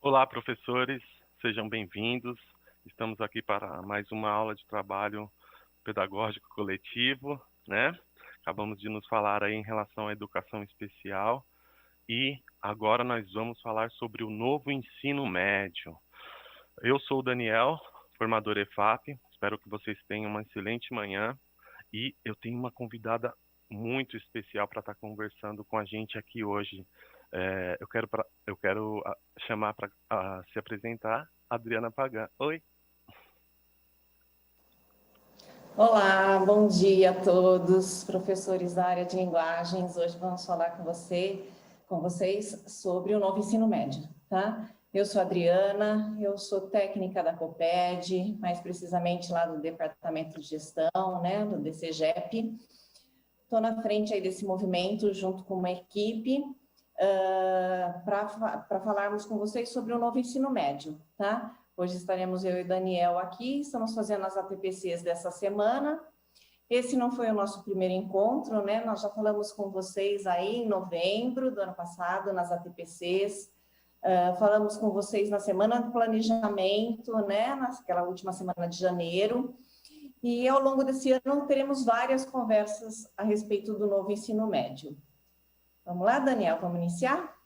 Olá, professores, sejam bem-vindos. Estamos aqui para mais uma aula de trabalho pedagógico coletivo, né? Acabamos de nos falar aí em relação à educação especial e agora nós vamos falar sobre o novo ensino médio. Eu sou o Daniel, formador EFAP, espero que vocês tenham uma excelente manhã e eu tenho uma convidada muito especial para estar conversando com a gente aqui hoje. Eu quero chamar para se apresentar a Adriana Pagan. Oi. Olá, bom dia a todos, professores da área de linguagens. Hoje vamos falar com vocês sobre o novo ensino médio, tá? Eu sou a Adriana, eu sou técnica da Coped, mais precisamente lá do Departamento de Gestão, né, do DCGEP. Estou na frente aí desse movimento junto com uma equipe para falarmos com vocês sobre o novo ensino médio, tá? Hoje estaremos eu e Daniel aqui, estamos fazendo as ATPCs dessa semana. Esse não foi o nosso primeiro encontro, né? Nós já falamos com vocês aí em novembro do ano passado, nas ATPCs. Falamos com vocês na semana do planejamento, né? Naquela última semana de janeiro. E ao longo desse ano teremos várias conversas a respeito do novo ensino médio. Vamos lá, Daniel, vamos iniciar?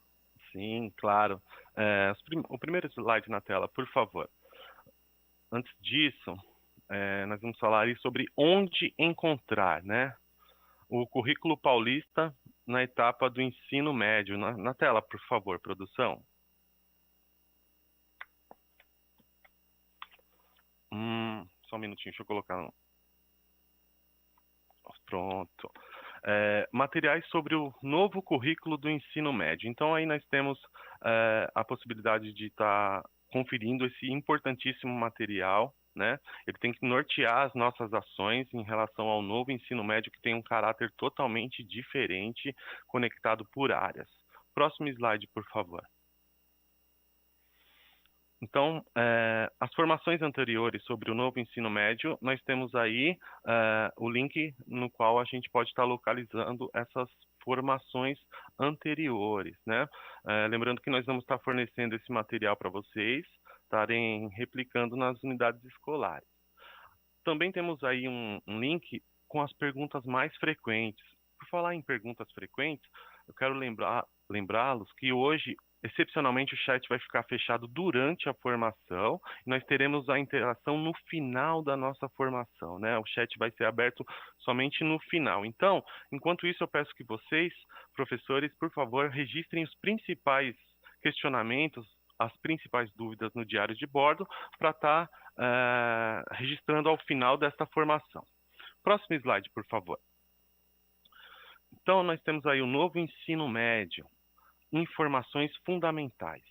Sim, claro. O primeiro slide na tela, por favor. Antes disso, nós vamos falar aí sobre onde encontrar, né? O currículo paulista na etapa do ensino médio. Na tela, por favor, produção. Só um minutinho, deixa eu colocar. Pronto. Materiais sobre o novo currículo do ensino médio. Então, aí nós temos a possibilidade de estar conferindo esse importantíssimo material, né? Ele tem que nortear as nossas ações em relação ao novo ensino médio, que tem um caráter totalmente diferente, conectado por áreas. Próximo slide, por favor. Então, as formações anteriores sobre o novo ensino médio, nós temos aí o link no qual a gente pode estar localizando essas formações anteriores, né? Lembrando que nós vamos estar fornecendo esse material para vocês estarem replicando nas unidades escolares. Também temos aí um link com as perguntas mais frequentes. Por falar em perguntas frequentes, eu quero lembrá-los que hoje, excepcionalmente, o chat vai ficar fechado durante a formação e nós teremos a interação no final da nossa formação, né? O chat vai ser aberto somente no final. Então, enquanto isso, eu peço que vocês, professores, por favor, registrem os principais questionamentos, as principais dúvidas no diário de bordo para estar registrando ao final desta formação. Próximo slide, por favor. Então, nós temos aí o novo ensino médio. Informações fundamentais.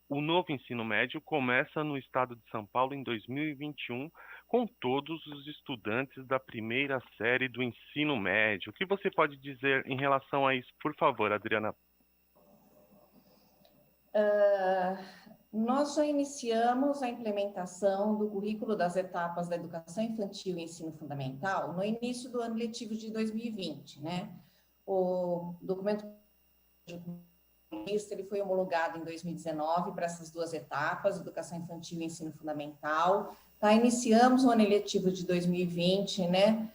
O novo ensino médio começa no estado de São Paulo em 2021, com todos os estudantes da primeira série do ensino médio. O que você pode dizer em relação a isso, por favor, Adriana? Nós já iniciamos a implementação do currículo das etapas da educação infantil e ensino fundamental no início do ano letivo de 2020, né? O documento ele foi homologado em 2019 para essas duas etapas, educação infantil e ensino fundamental. Tá, iniciamos o ano letivo de 2020, né,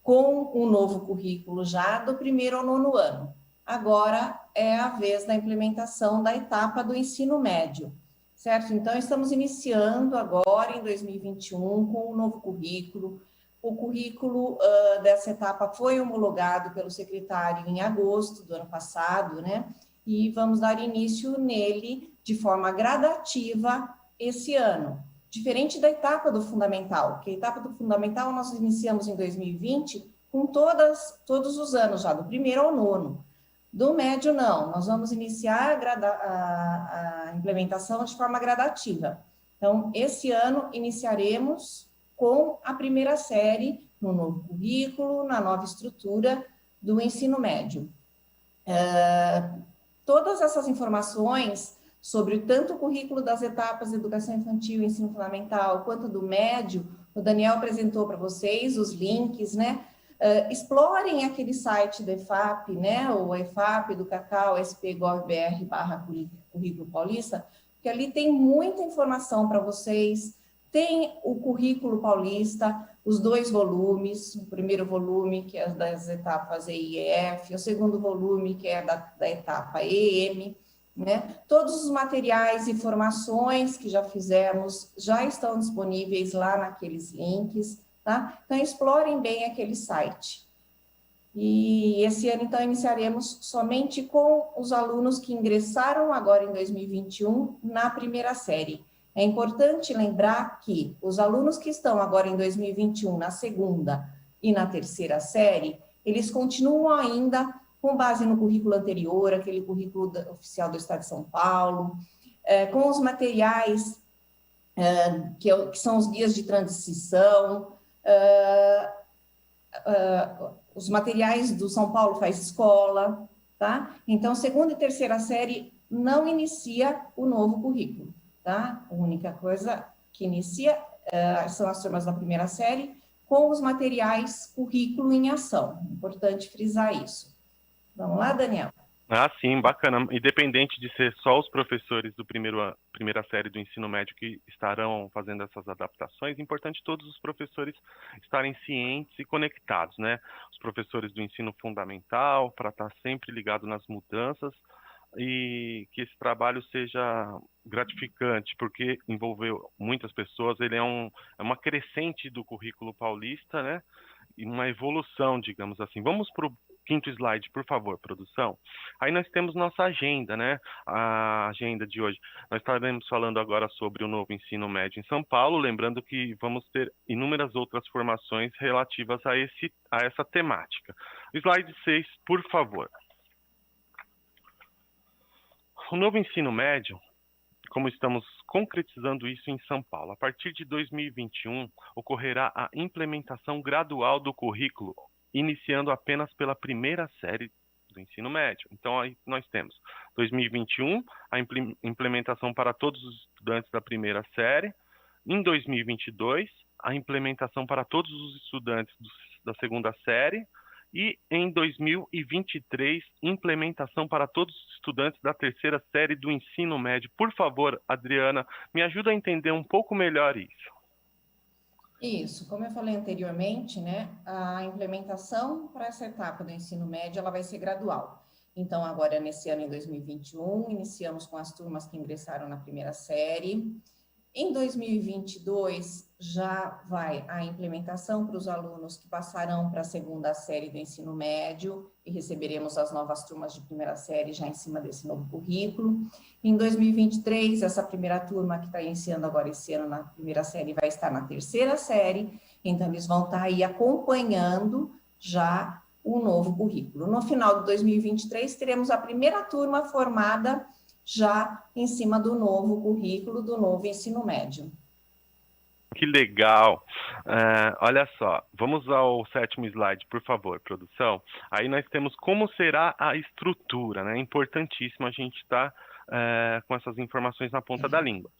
com um novo currículo já do primeiro ao nono ano. Agora é a vez da implementação da etapa do ensino médio, certo? Então, estamos iniciando agora, em 2021, com um novo currículo. O currículo dessa etapa foi homologado pelo secretário em agosto do ano passado, né? E vamos dar início nele de forma gradativa esse ano. Diferente da etapa do fundamental, que a etapa do fundamental nós iniciamos em 2020 com todos os anos já, do primeiro ao nono. Do médio, não, nós vamos iniciar a implementação de forma gradativa. Então, esse ano iniciaremos com a primeira série, no novo currículo, na nova estrutura do ensino médio. Todas essas informações sobre tanto o currículo das etapas de educação infantil e ensino fundamental, quanto do médio, o Daniel apresentou para vocês os links, né? Explorem aquele site da EFAP, né? O EFAP do Cacau, SP.gov.br/currículo paulista, que ali tem muita informação para vocês. Tem o currículo paulista, os 2 volumes, o primeiro volume, que é das etapas E e F, o segundo volume, que é da etapa EM, né? Todos os materiais e informações que já fizemos já estão disponíveis lá naqueles links, tá? Então, explorem bem aquele site. E esse ano, então, iniciaremos somente com os alunos que ingressaram agora em 2021 na primeira série. É importante lembrar que os alunos que estão agora em 2021 na segunda e na terceira série, eles continuam ainda com base no currículo anterior, aquele currículo oficial do Estado de São Paulo, com os materiais que são os guias de transição, os materiais do São Paulo Faz Escola, tá? Então, segunda e terceira série não inicia o novo currículo, tá? A única coisa que inicia são as turmas da primeira série com os materiais currículo em ação. Importante frisar isso. Vamos lá, Daniel? Ah, sim, bacana. Independente de ser só os professores do primeira série do ensino médio que estarão fazendo essas adaptações, é importante todos os professores estarem cientes e conectados, né? Os professores do ensino fundamental, para estar sempre ligado nas mudanças e que esse trabalho seja gratificante, porque envolveu muitas pessoas, ele é uma crescente do currículo paulista, né? E uma evolução, digamos assim. Vamos para o 5º slide, por favor, produção. Aí nós temos nossa agenda, né? A agenda de hoje. Nós estaremos falando agora sobre o novo ensino médio em São Paulo, lembrando que vamos ter inúmeras outras formações relativas a essa temática. Slide 6, por favor. O novo ensino médio, como estamos concretizando isso em São Paulo, a partir de 2021 ocorrerá a implementação gradual do currículo, iniciando apenas pela primeira série do ensino médio. Então, aí nós temos 2021, a implementação para todos os estudantes da primeira série. Em 2022, a implementação para todos os estudantes da segunda série. E em 2023, implementação para todos os estudantes da terceira série do ensino médio. Por favor, Adriana, me ajuda a entender um pouco melhor isso. Isso, como eu falei anteriormente, né, a implementação para essa etapa do ensino médio, ela vai ser gradual. Então, agora, nesse ano, em 2021, iniciamos com as turmas que ingressaram na primeira série. Em 2022, já vai a implementação para os alunos que passarão para a segunda série do ensino médio e receberemos as novas turmas de primeira série já em cima desse novo currículo. Em 2023, essa primeira turma que está iniciando agora esse ano na primeira série vai estar na terceira série, então eles vão estar aí acompanhando já o novo currículo. No final de 2023, teremos a primeira turma formada já em cima do novo currículo, do novo ensino médio. Que legal! Olha só, vamos ao 7º slide, por favor, produção. Aí nós temos como será a estrutura, né? É importantíssimo a gente estar com essas informações na ponta da língua.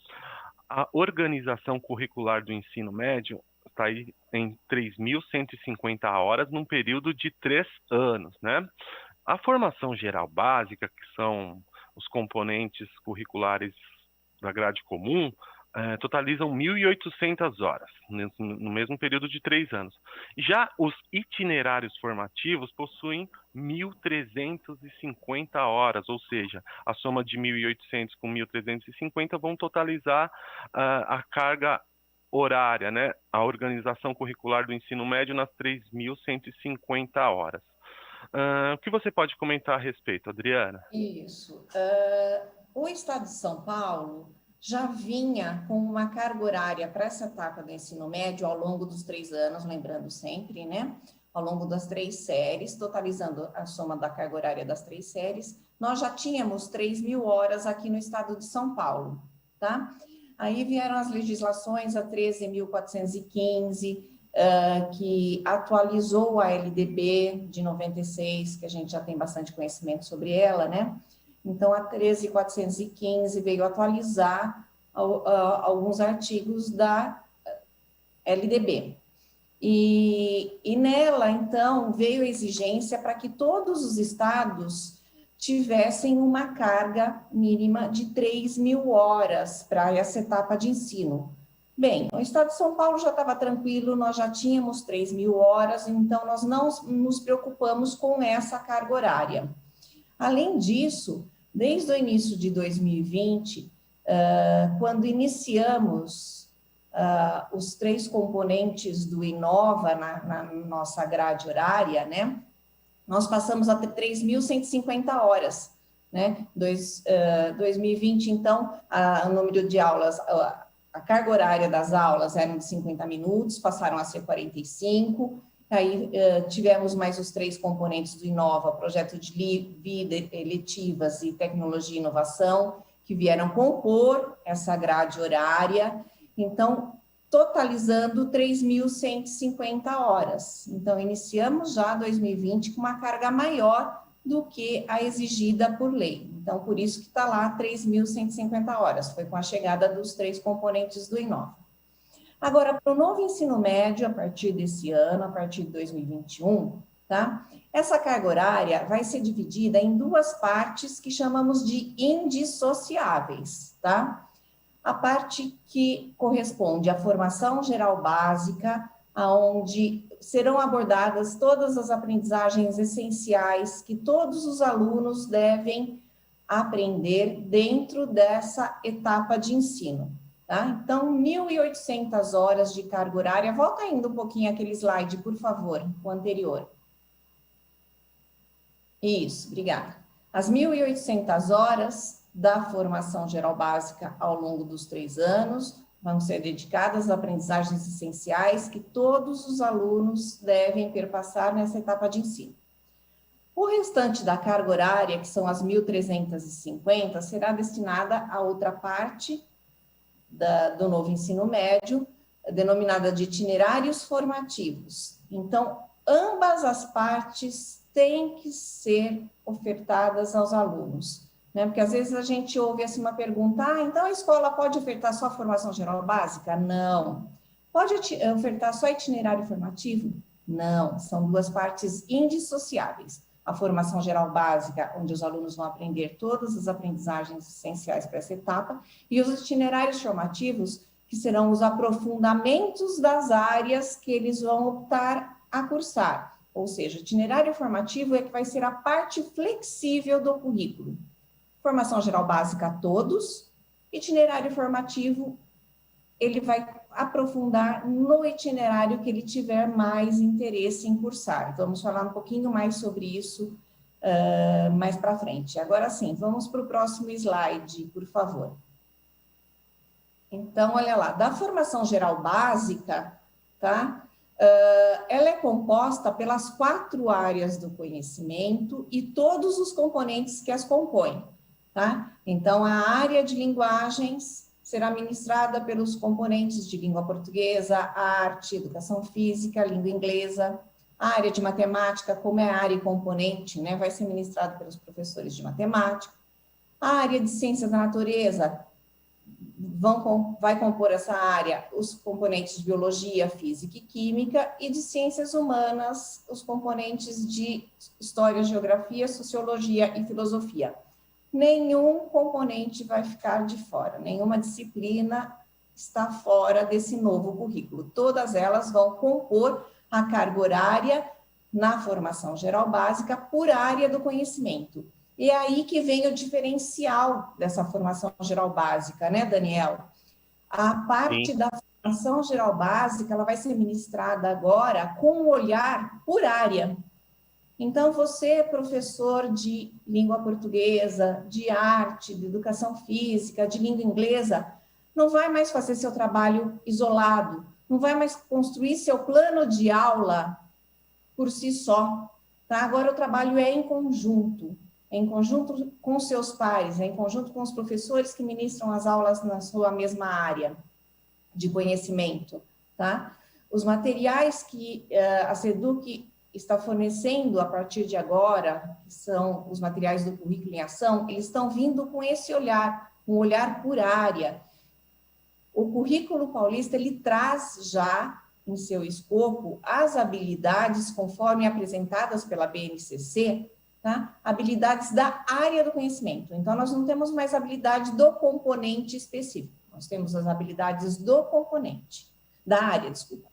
A organização curricular do ensino médio está aí em 3.150 horas num período de 3 anos, né? A formação geral básica, que são os componentes curriculares da grade comum, totalizam 1.800 horas, no mesmo período de 3 anos. Já os itinerários formativos possuem 1.350 horas, ou seja, a soma de 1.800 com 1.350 vão totalizar a carga horária, né? A organização curricular do ensino médio nas 3.150 horas. O que você pode comentar a respeito, Adriana? Isso. O Estado de São Paulo já vinha com uma carga horária para essa etapa do ensino médio ao longo dos 3 anos, lembrando sempre, né? Ao longo das 3 séries, totalizando a soma da carga horária das 3 séries, nós já tínhamos 3.000 horas aqui no Estado de São Paulo, tá? Aí vieram as legislações, a 13.415, que atualizou a LDB de 96, que a gente já tem bastante conhecimento sobre ela, né? Então, a 13.415 veio atualizar alguns artigos da LDB. E nela, então, veio a exigência para que todos os estados tivessem uma carga mínima de 3.000 horas para essa etapa de ensino. Bem, o Estado de São Paulo já estava tranquilo, nós já tínhamos 3.000 horas, então nós não nos preocupamos com essa carga horária. Além disso, desde o início de 2020, quando iniciamos os 3 componentes do Inova na nossa grade horária, né, nós passamos a ter 3.150 horas, né? 2020, então, o número de aulas, a carga horária das aulas eram de 50 minutos, passaram a ser 45, aí tivemos mais os 3 componentes do Inova, projeto de vida, eletivas e tecnologia e inovação, que vieram compor essa grade horária, então, totalizando 3.150 horas. Então, iniciamos já 2020 com uma carga maior do que a exigida por lei. Então, por isso que está lá 3.150 horas, foi com a chegada dos 3 componentes do Inova. Agora, para o novo ensino médio, a partir desse ano, a partir de 2021, tá? Essa carga horária vai ser dividida em 2 partes que chamamos de indissociáveis, tá? A parte que corresponde à formação geral básica, onde serão abordadas todas as aprendizagens essenciais que todos os alunos devem aprender dentro dessa etapa de ensino. Tá? Então, 1.800 horas de carga horária. Volta ainda um pouquinho aquele slide, por favor, o anterior. Isso, obrigada. As 1.800 horas da formação geral básica ao longo dos 3 anos vão ser dedicadas a aprendizagens essenciais que todos os alunos devem perpassar nessa etapa de ensino. O restante da carga horária, que são as 1.350, será destinada a outra parte do novo ensino médio, denominada de itinerários formativos. Então, ambas as partes têm que ser ofertadas aos alunos, né? Porque às vezes a gente ouve assim uma pergunta, então a escola pode ofertar só a formação geral básica? Não. Pode ofertar só itinerário formativo? Não, são 2 partes indissociáveis. A formação geral básica, onde os alunos vão aprender todas as aprendizagens essenciais para essa etapa, e os itinerários formativos, que serão os aprofundamentos das áreas que eles vão optar a cursar. Ou seja, itinerário formativo é que vai ser a parte flexível do currículo. Formação geral básica a todos, itinerário formativo, ele vai aprofundar no itinerário que ele tiver mais interesse em cursar. Vamos falar um pouquinho mais sobre isso mais para frente. Agora sim, vamos para o próximo slide, por favor. Então, olha lá, da formação geral básica, tá? Ela é composta pelas 4 áreas do conhecimento e todos os componentes que as compõem, tá? Então, a área de linguagens será ministrada pelos componentes de língua portuguesa, arte, educação física, língua inglesa. A área de matemática, como é área e componente, né, vai ser ministrada pelos professores de matemática. A área de ciências da natureza vai compor essa área os componentes de biologia, física e química, e de ciências humanas, os componentes de história, geografia, sociologia e filosofia. Nenhum componente vai ficar de fora, nenhuma disciplina está fora desse novo currículo. Todas elas vão compor a carga horária na formação geral básica por área do conhecimento. E é aí que vem o diferencial dessa formação geral básica, né, Daniel? A parte da formação geral básica, ela vai ser ministrada agora com um olhar por área. Então, você, professor de língua portuguesa, de arte, de educação física, de língua inglesa, não vai mais fazer seu trabalho isolado, não vai mais construir seu plano de aula por si só, tá? Agora o trabalho é em conjunto com seus pares, em conjunto com os professores que ministram as aulas na sua mesma área de conhecimento, tá? Os materiais que a SEDUC está fornecendo a partir de agora, que são os materiais do currículo em ação, eles estão vindo com esse olhar, um olhar por área. O currículo paulista, ele traz já em seu escopo as habilidades conforme apresentadas pela BNCC tá? Habilidades da área do conhecimento. Então, nós não temos mais habilidade do componente específico, nós temos as habilidades do componente, da área, desculpa.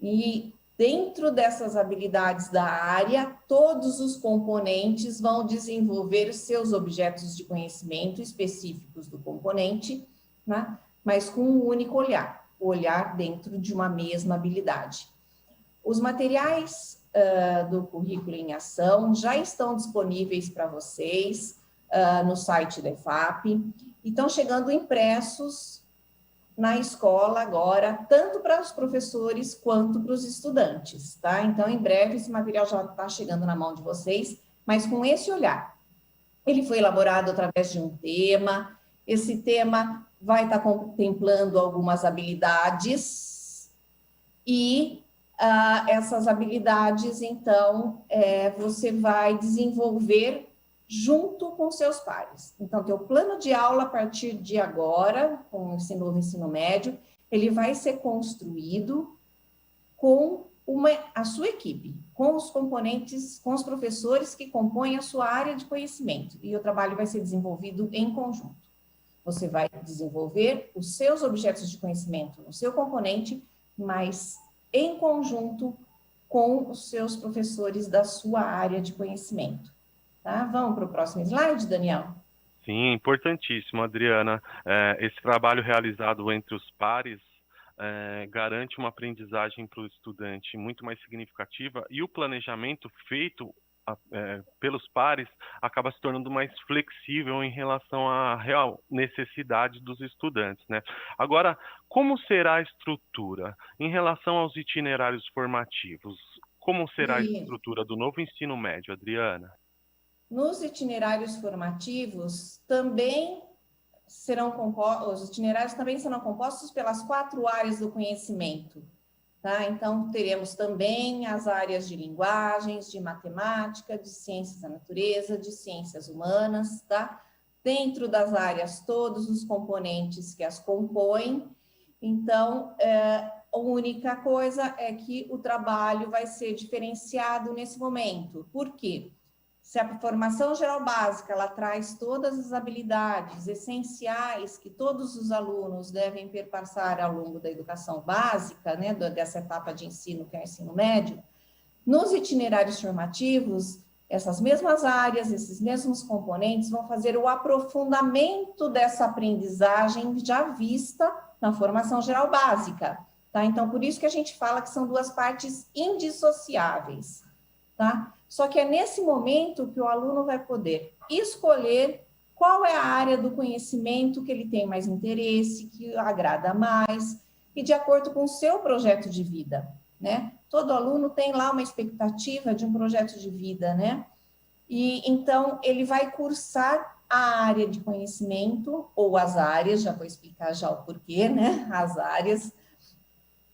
E dentro dessas habilidades da área, todos os componentes vão desenvolver seus objetos de conhecimento específicos do componente, né? Mas com um único olhar, o olhar dentro de uma mesma habilidade. Os materiais do Currículo em Ação já estão disponíveis para vocês no site da EFAP e estão chegando impressos na escola agora, tanto para os professores quanto para os estudantes, tá? Então, em breve, esse material já está chegando na mão de vocês, mas com esse olhar. Ele foi elaborado através de um tema, esse tema vai estar contemplando algumas habilidades e essas habilidades, então, você vai desenvolver junto com seus pares. Então, teu plano de aula, a partir de agora, com esse novo ensino médio, ele vai ser construído com a sua equipe, com os componentes, com os professores que compõem a sua área de conhecimento, e o trabalho vai ser desenvolvido em conjunto. Você vai desenvolver os seus objetos de conhecimento no seu componente, mas em conjunto com os seus professores da sua área de conhecimento. Tá? Vamos para o próximo slide, Daniel? Sim, importantíssimo, Adriana. Esse trabalho realizado entre os pares garante uma aprendizagem para o estudante muito mais significativa, e o planejamento feito pelos pares acaba se tornando mais flexível em relação à real necessidade dos estudantes, né? Agora, como será a estrutura em relação aos itinerários formativos? Como será a estrutura do novo ensino médio, Adriana? Nos itinerários formativos também serão compostos, os itinerários também serão compostos pelas 4 áreas do conhecimento, tá? Então, teremos também as áreas de linguagens, de matemática, de ciências da natureza, de ciências humanas, tá? Dentro das áreas, todos os componentes que as compõem. Então, a única coisa é que o trabalho vai ser diferenciado nesse momento. Por quê? Se a formação geral básica, ela traz todas as habilidades essenciais que todos os alunos devem perpassar ao longo da educação básica, né, dessa etapa de ensino, que é o ensino médio, nos itinerários formativos, essas mesmas áreas, esses mesmos componentes vão fazer o aprofundamento dessa aprendizagem já vista na formação geral básica, tá? Então, por isso que a gente fala que são 2 partes indissociáveis, tá? Só que é nesse momento que o aluno vai poder escolher qual é a área do conhecimento que ele tem mais interesse, que agrada mais, e de acordo com o seu projeto de vida, né? Todo aluno tem lá uma expectativa de um projeto de vida, né? E então ele vai cursar a área de conhecimento, ou as áreas, já vou explicar já o porquê, né? As áreas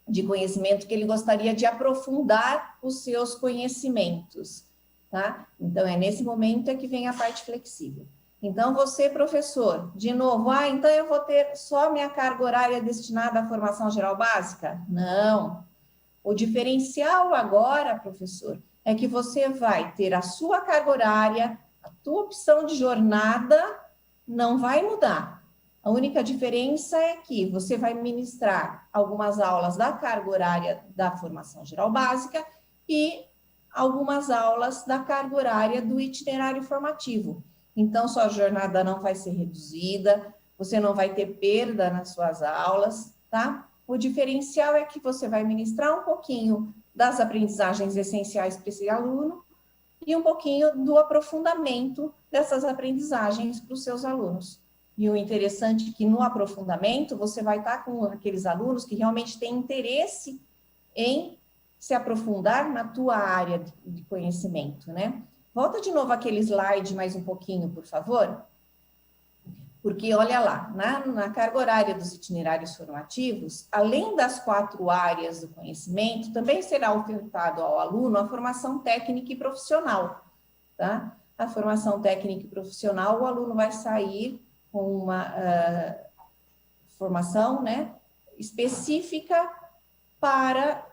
de conhecimento que ele gostaria de aprofundar os seus conhecimentos, tá? Então, é nesse momento é que vem a parte flexível. Então, você, professor, de novo, então eu vou ter só minha carga horária destinada à formação geral básica? Não. O diferencial agora, professor, é que você vai ter a sua carga horária, a tua opção de jornada não vai mudar. A única diferença é que você vai ministrar algumas aulas da carga horária da formação geral básica e algumas aulas da carga horária do itinerário formativo. Então, sua jornada não vai ser reduzida, você não vai ter perda nas suas aulas, tá? O diferencial é que você vai ministrar um pouquinho das aprendizagens essenciais para esse aluno e um pouquinho do aprofundamento dessas aprendizagens para os seus alunos. E o interessante é que no aprofundamento você vai estar com aqueles alunos que realmente têm interesse em se aprofundar na tua área de conhecimento, né? Volta de novo aquele slide mais um pouquinho, por favor. Porque, olha lá, na carga horária dos itinerários formativos, além das 4 áreas do conhecimento, também será ofertado ao aluno a formação técnica e profissional, tá? A formação técnica e profissional, o aluno vai sair com uma formação, né, específica para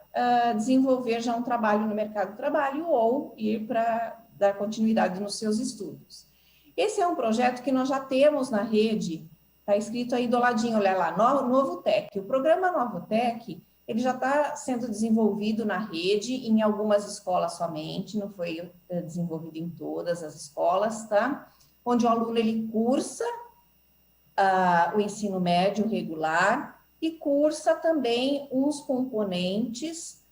desenvolver já um trabalho no mercado de trabalho ou ir para dar continuidade nos seus estudos. Esse é um projeto que nós já temos na rede, está escrito aí do ladinho, olha lá, Novotec. O programa Novotec, ele já está sendo desenvolvido na rede, em algumas escolas somente, não foi desenvolvido em todas as escolas, tá? Onde o aluno, ele cursa o ensino médio regular e cursa também uns componentes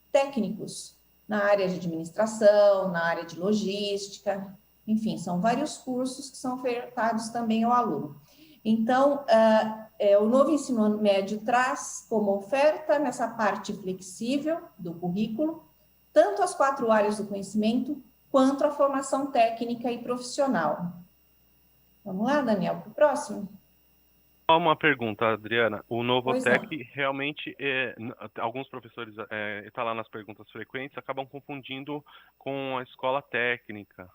técnicos na área de administração, na área de logística, enfim, são vários cursos que são ofertados também ao aluno. Então, o novo ensino médio traz como oferta, nessa parte flexível do currículo, tanto as 4 áreas do conhecimento, quanto a formação técnica e profissional. Vamos lá, Daniel, para o próximo? Só uma pergunta, Adriana. O Novotec realmente, alguns professores, está lá nas perguntas frequentes, acabam confundindo com a escola técnica.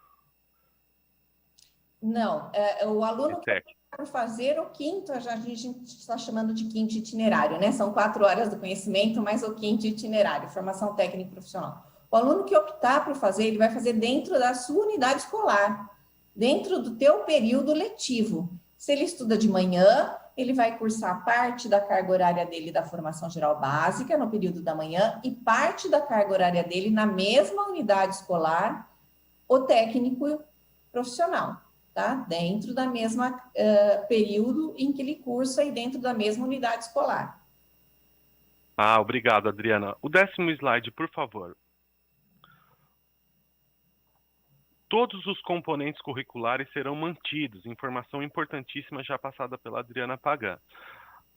Não, o aluno que para fazer o quinto, a gente está chamando de quinto itinerário, né? São 4 horas do conhecimento, mais o quinto itinerário, formação técnica e profissional. O aluno que optar por fazer, ele vai fazer dentro da sua unidade escolar, dentro do teu período letivo. Se ele estuda de manhã, ele vai cursar parte da carga horária dele da formação geral básica no período da manhã e parte da carga horária dele na mesma unidade escolar, o técnico profissional, tá? Dentro da mesma período em que ele cursa e dentro da mesma unidade escolar. Obrigado, Adriana. O 10º slide, por favor. Todos os componentes curriculares serão mantidos, informação importantíssima já passada pela Adriana Pagan.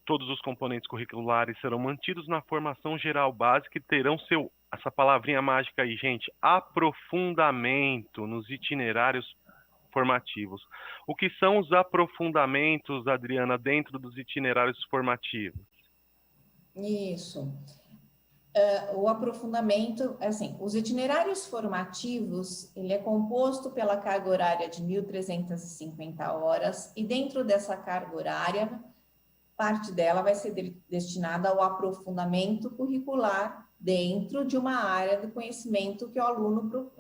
Todos os componentes curriculares serão mantidos na formação geral básica e terão essa palavrinha mágica aí, gente, aprofundamento nos itinerários formativos. O que são os aprofundamentos, Adriana, dentro dos itinerários formativos? Isso. O aprofundamento, assim, os itinerários formativos, ele é composto pela carga horária de 1.350 horas e dentro dessa carga horária, parte dela vai ser destinada ao aprofundamento curricular dentro de uma área do conhecimento que o aluno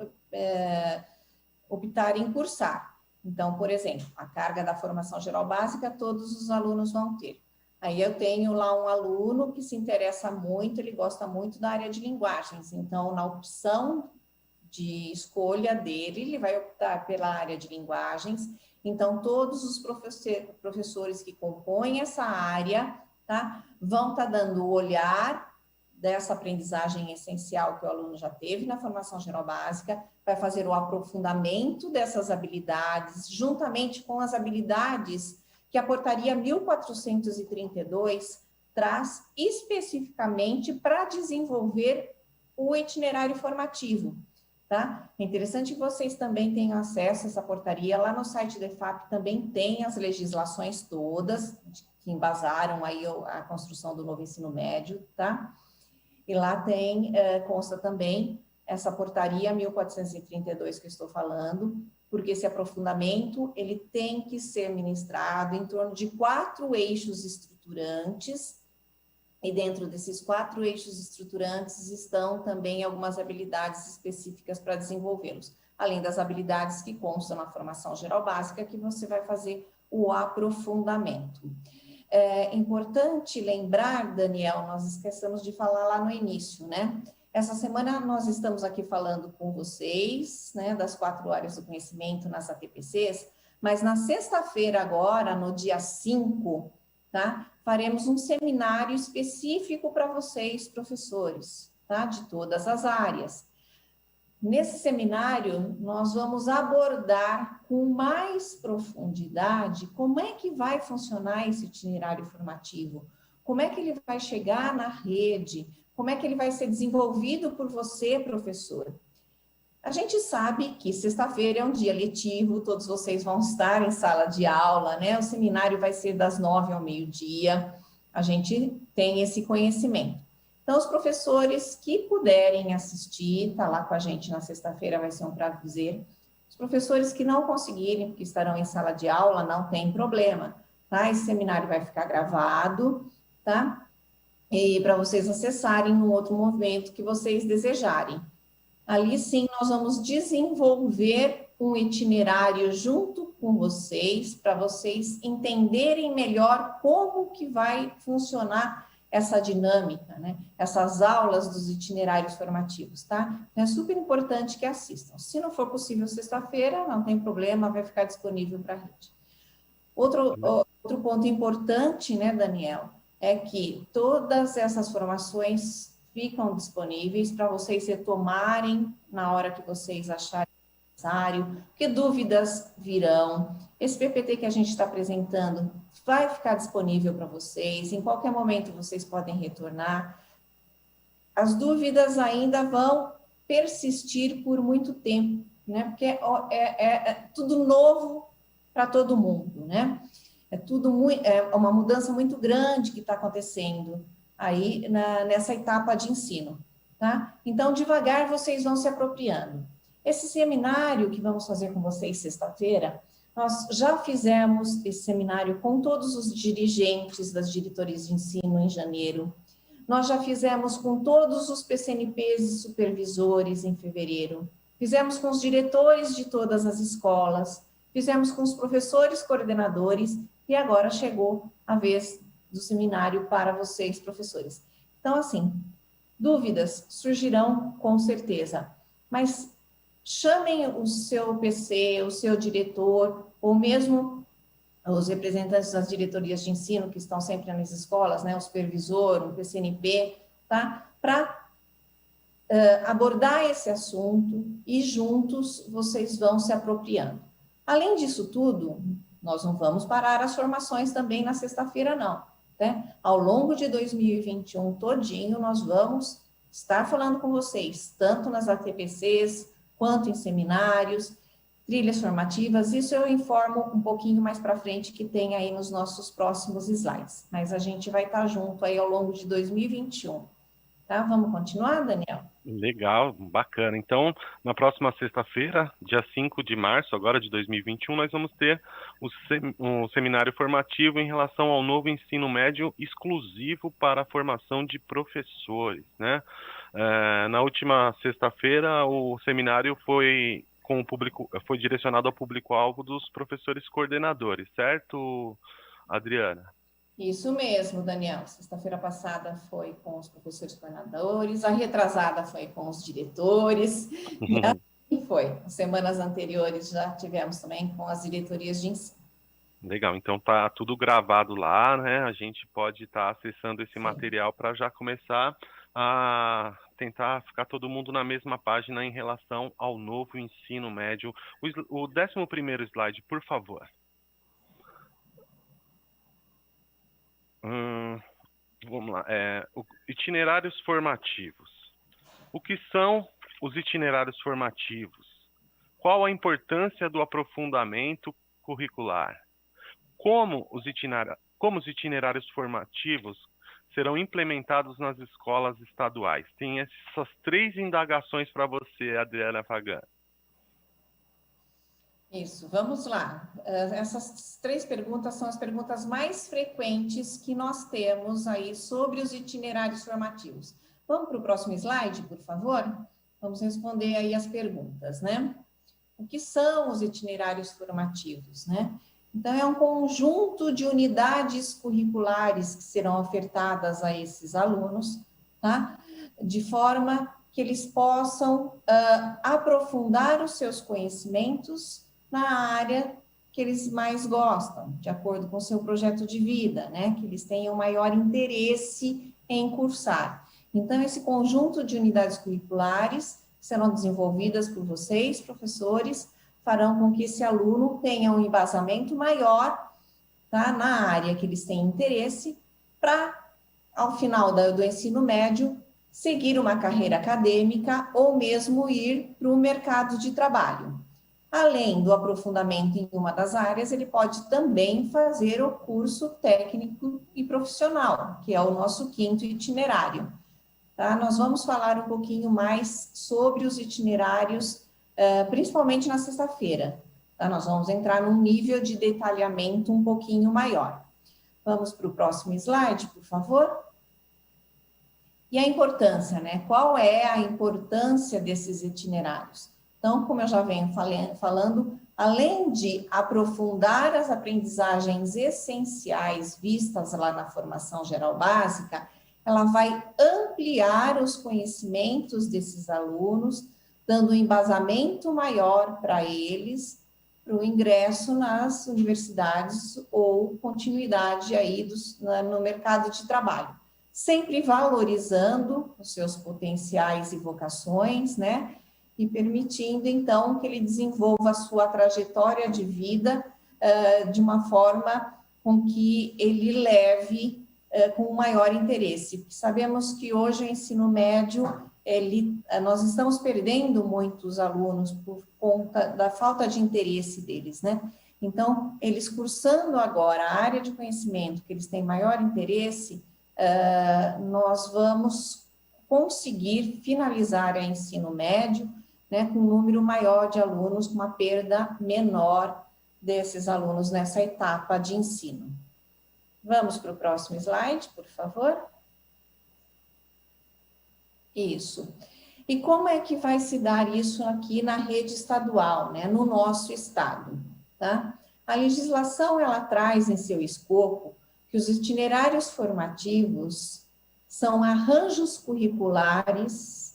optar em cursar. Então, por exemplo, a carga da formação geral básica, todos os alunos vão ter. Aí eu tenho lá um aluno que se interessa muito, ele gosta muito da área de linguagens. Então, na opção de escolha dele, ele vai optar pela área de linguagens. Então, todos os professores que compõem essa área, tá, vão estar dando o olhar dessa aprendizagem essencial que o aluno já teve na formação geral básica, vai fazer o aprofundamento dessas habilidades, juntamente com as habilidades que a portaria 1432 traz especificamente para desenvolver o itinerário formativo, tá? É interessante que vocês também tenham acesso a essa portaria, lá no site do EFAP também tem as legislações todas que embasaram aí a construção do novo ensino médio, tá? E lá tem, consta também essa portaria 1432 que eu estou falando, porque esse aprofundamento, ele tem que ser ministrado em torno de 4 eixos estruturantes, e dentro desses 4 eixos estruturantes estão também algumas habilidades específicas para desenvolvê-los, além das habilidades que constam na formação geral básica, que você vai fazer o aprofundamento. É importante lembrar, Daniel, nós esquecemos de falar lá no início, né? Essa semana nós estamos aqui falando com vocês, né, das 4 áreas do conhecimento nas ATPCs, mas na sexta-feira agora, no dia 5, tá, faremos um seminário específico para vocês, professores, tá, de todas as áreas. Nesse seminário, nós vamos abordar com mais profundidade como é que vai funcionar esse itinerário formativo, como é que ele vai chegar na rede, como é que ele vai ser desenvolvido por você, professor. A gente sabe que sexta-feira é um dia letivo, todos vocês vão estar em sala de aula, né? O seminário vai ser das 9 ao meio-dia, a gente tem esse conhecimento. Então, os professores que puderem assistir, tá lá com a gente na sexta-feira, vai ser um prazer. Os professores que não conseguirem, porque estarão em sala de aula, não tem problema, tá? Esse seminário vai ficar gravado, tá? E para vocês acessarem no outro momento que vocês desejarem. Ali sim nós vamos desenvolver um itinerário junto com vocês, para vocês entenderem melhor como que vai funcionar essa dinâmica, né? Essas aulas dos itinerários formativos, tá? É super importante que assistam. Se não for possível sexta-feira, não tem problema, vai ficar disponível para a rede. Outro ponto importante, né, Daniel, é que todas essas formações ficam disponíveis para vocês retomarem na hora que vocês acharem necessário, porque dúvidas virão. Esse PPT que a gente está apresentando vai ficar disponível para vocês, em qualquer momento vocês podem retornar. As dúvidas ainda vão persistir por muito tempo, né? Porque é tudo novo para todo mundo, né? É uma mudança muito grande que está acontecendo aí nessa etapa de ensino, tá? Então, devagar vocês vão se apropriando. Esse seminário que vamos fazer com vocês sexta-feira, nós já fizemos esse seminário com todos os dirigentes das diretorias de ensino em janeiro. Nós já fizemos com todos os PCNPs e supervisores em fevereiro. Fizemos com os diretores de todas as escolas. Fizemos com os professores coordenadores e agora chegou a vez do seminário para vocês, professores. Então, assim, dúvidas surgirão com certeza, mas chamem o seu PC, o seu diretor, ou mesmo os representantes das diretorias de ensino que estão sempre nas escolas, né, o supervisor, o PCNP, tá? Para abordar esse assunto e juntos vocês vão se apropriando. Além disso tudo, nós não vamos parar as formações também na sexta-feira, não. Né? Ao longo de 2021 todinho, nós vamos estar falando com vocês, tanto nas ATPCs, quanto em seminários, trilhas formativas. Isso eu informo um pouquinho mais para frente, que tem aí nos nossos próximos slides. Mas a gente vai estar junto aí ao longo de 2021. Tá? Vamos continuar, Daniel? Legal, bacana. Então, na próxima sexta-feira, dia 5 de março, agora de 2021, nós vamos ter um seminário formativo em relação ao novo ensino médio exclusivo para a formação de professores, né? Na última sexta-feira, o seminário foi direcionado ao público-alvo dos professores coordenadores, certo, Adriana? Isso mesmo, Daniel. Sexta-feira passada foi com os professores coordenadores, a retrasada foi com os diretores, e assim foi. As semanas anteriores já tivemos também com as diretorias de ensino. Legal, então tá tudo gravado lá, né? A gente pode estar acessando esse Sim. material para já começar a tentar ficar todo mundo na mesma página em relação ao novo ensino médio. O 11º slide, por favor. Vamos lá. Itinerários formativos. O que são os itinerários formativos? Qual a importância do aprofundamento curricular? Como os itinerários formativos serão implementados nas escolas estaduais? Tem essas 3 indagações para você, Adriana Fagan. Isso, vamos lá. Essas 3 perguntas são as perguntas mais frequentes que nós temos aí sobre os itinerários formativos. Vamos para o próximo slide, por favor? Vamos responder aí as perguntas, né? O que são os itinerários formativos, né? Então, é um conjunto de unidades curriculares que serão ofertadas a esses alunos, tá? De forma que eles possam aprofundar os seus conhecimentos na área que eles mais gostam, de acordo com o seu projeto de vida, né? Que eles tenham maior interesse em cursar. Então, esse conjunto de unidades curriculares serão desenvolvidas por vocês, professores, farão com que esse aluno tenha um embasamento maior, tá? Na área que eles têm interesse, para, ao final do ensino médio, seguir uma carreira acadêmica ou mesmo ir para o mercado de trabalho. Além do aprofundamento em uma das áreas, ele pode também fazer o curso técnico e profissional, que é o nosso 5º itinerário. Tá? Nós vamos falar um pouquinho mais sobre os itinerários, principalmente na sexta-feira. Tá? Nós vamos entrar num nível de detalhamento um pouquinho maior. Vamos para o próximo slide, por favor. E a importância, né? Qual é a importância desses itinerários? Então, como eu já venho falando, além de aprofundar as aprendizagens essenciais vistas lá na formação geral básica, ela vai ampliar os conhecimentos desses alunos, dando um embasamento maior para eles, para o ingresso nas universidades ou continuidade aí no mercado de trabalho. Sempre valorizando os seus potenciais e vocações, né? E permitindo, então, que ele desenvolva a sua trajetória de vida de uma forma com que ele leve com maior interesse. Sabemos que hoje o ensino médio, nós estamos perdendo muitos alunos por conta da falta de interesse deles, né? Então, eles cursando agora a área de conhecimento que eles têm maior interesse, nós vamos conseguir finalizar o ensino médio, né, com um número maior de alunos, com uma perda menor desses alunos nessa etapa de ensino. Vamos para o próximo slide, por favor. Isso. E como é que vai se dar isso aqui na rede estadual, né, no nosso estado, tá? A legislação, ela traz em seu escopo que os itinerários formativos são arranjos curriculares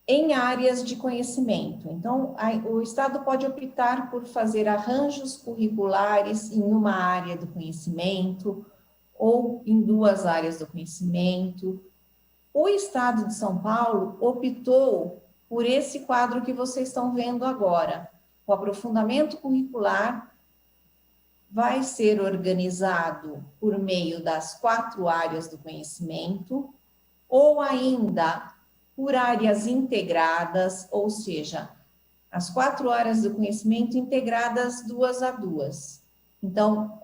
em áreas de conhecimento. Então, o Estado pode optar por fazer arranjos curriculares em uma área do conhecimento ou em duas áreas do conhecimento. O Estado de São Paulo optou por esse quadro que vocês estão vendo agora. O aprofundamento curricular vai ser organizado por meio das 4 áreas do conhecimento ou ainda por áreas integradas, ou seja, as 4 áreas do conhecimento integradas 2 a 2. Então,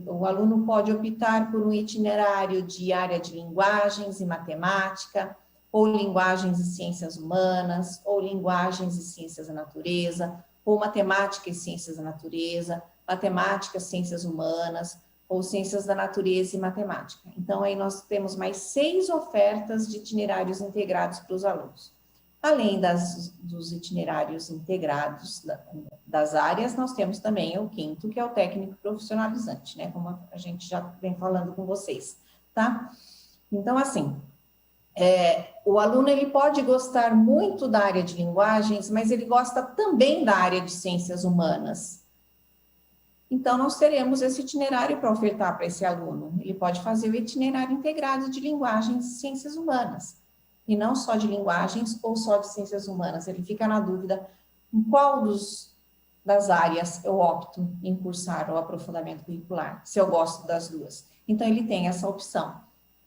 o aluno pode optar por um itinerário de área de linguagens e matemática, ou linguagens e ciências humanas, ou linguagens e ciências da natureza, ou matemática e ciências da natureza, matemática, ciências humanas, ou ciências da natureza e matemática. Então, aí nós temos mais 6 ofertas de itinerários integrados para os alunos. Além dos itinerários integrados das áreas, nós temos também o 5º, que é o técnico profissionalizante, né? Como a gente já vem falando com vocês, tá? Então, assim, o aluno, ele pode gostar muito da área de linguagens, mas ele gosta também da área de ciências humanas. Então, nós teremos esse itinerário para ofertar para esse aluno. Ele pode fazer o itinerário integrado de linguagens e ciências humanas, e não só de linguagens ou só de ciências humanas. Ele fica na dúvida em qual das áreas eu opto em cursar o aprofundamento curricular, se eu gosto das duas. Então, ele tem essa opção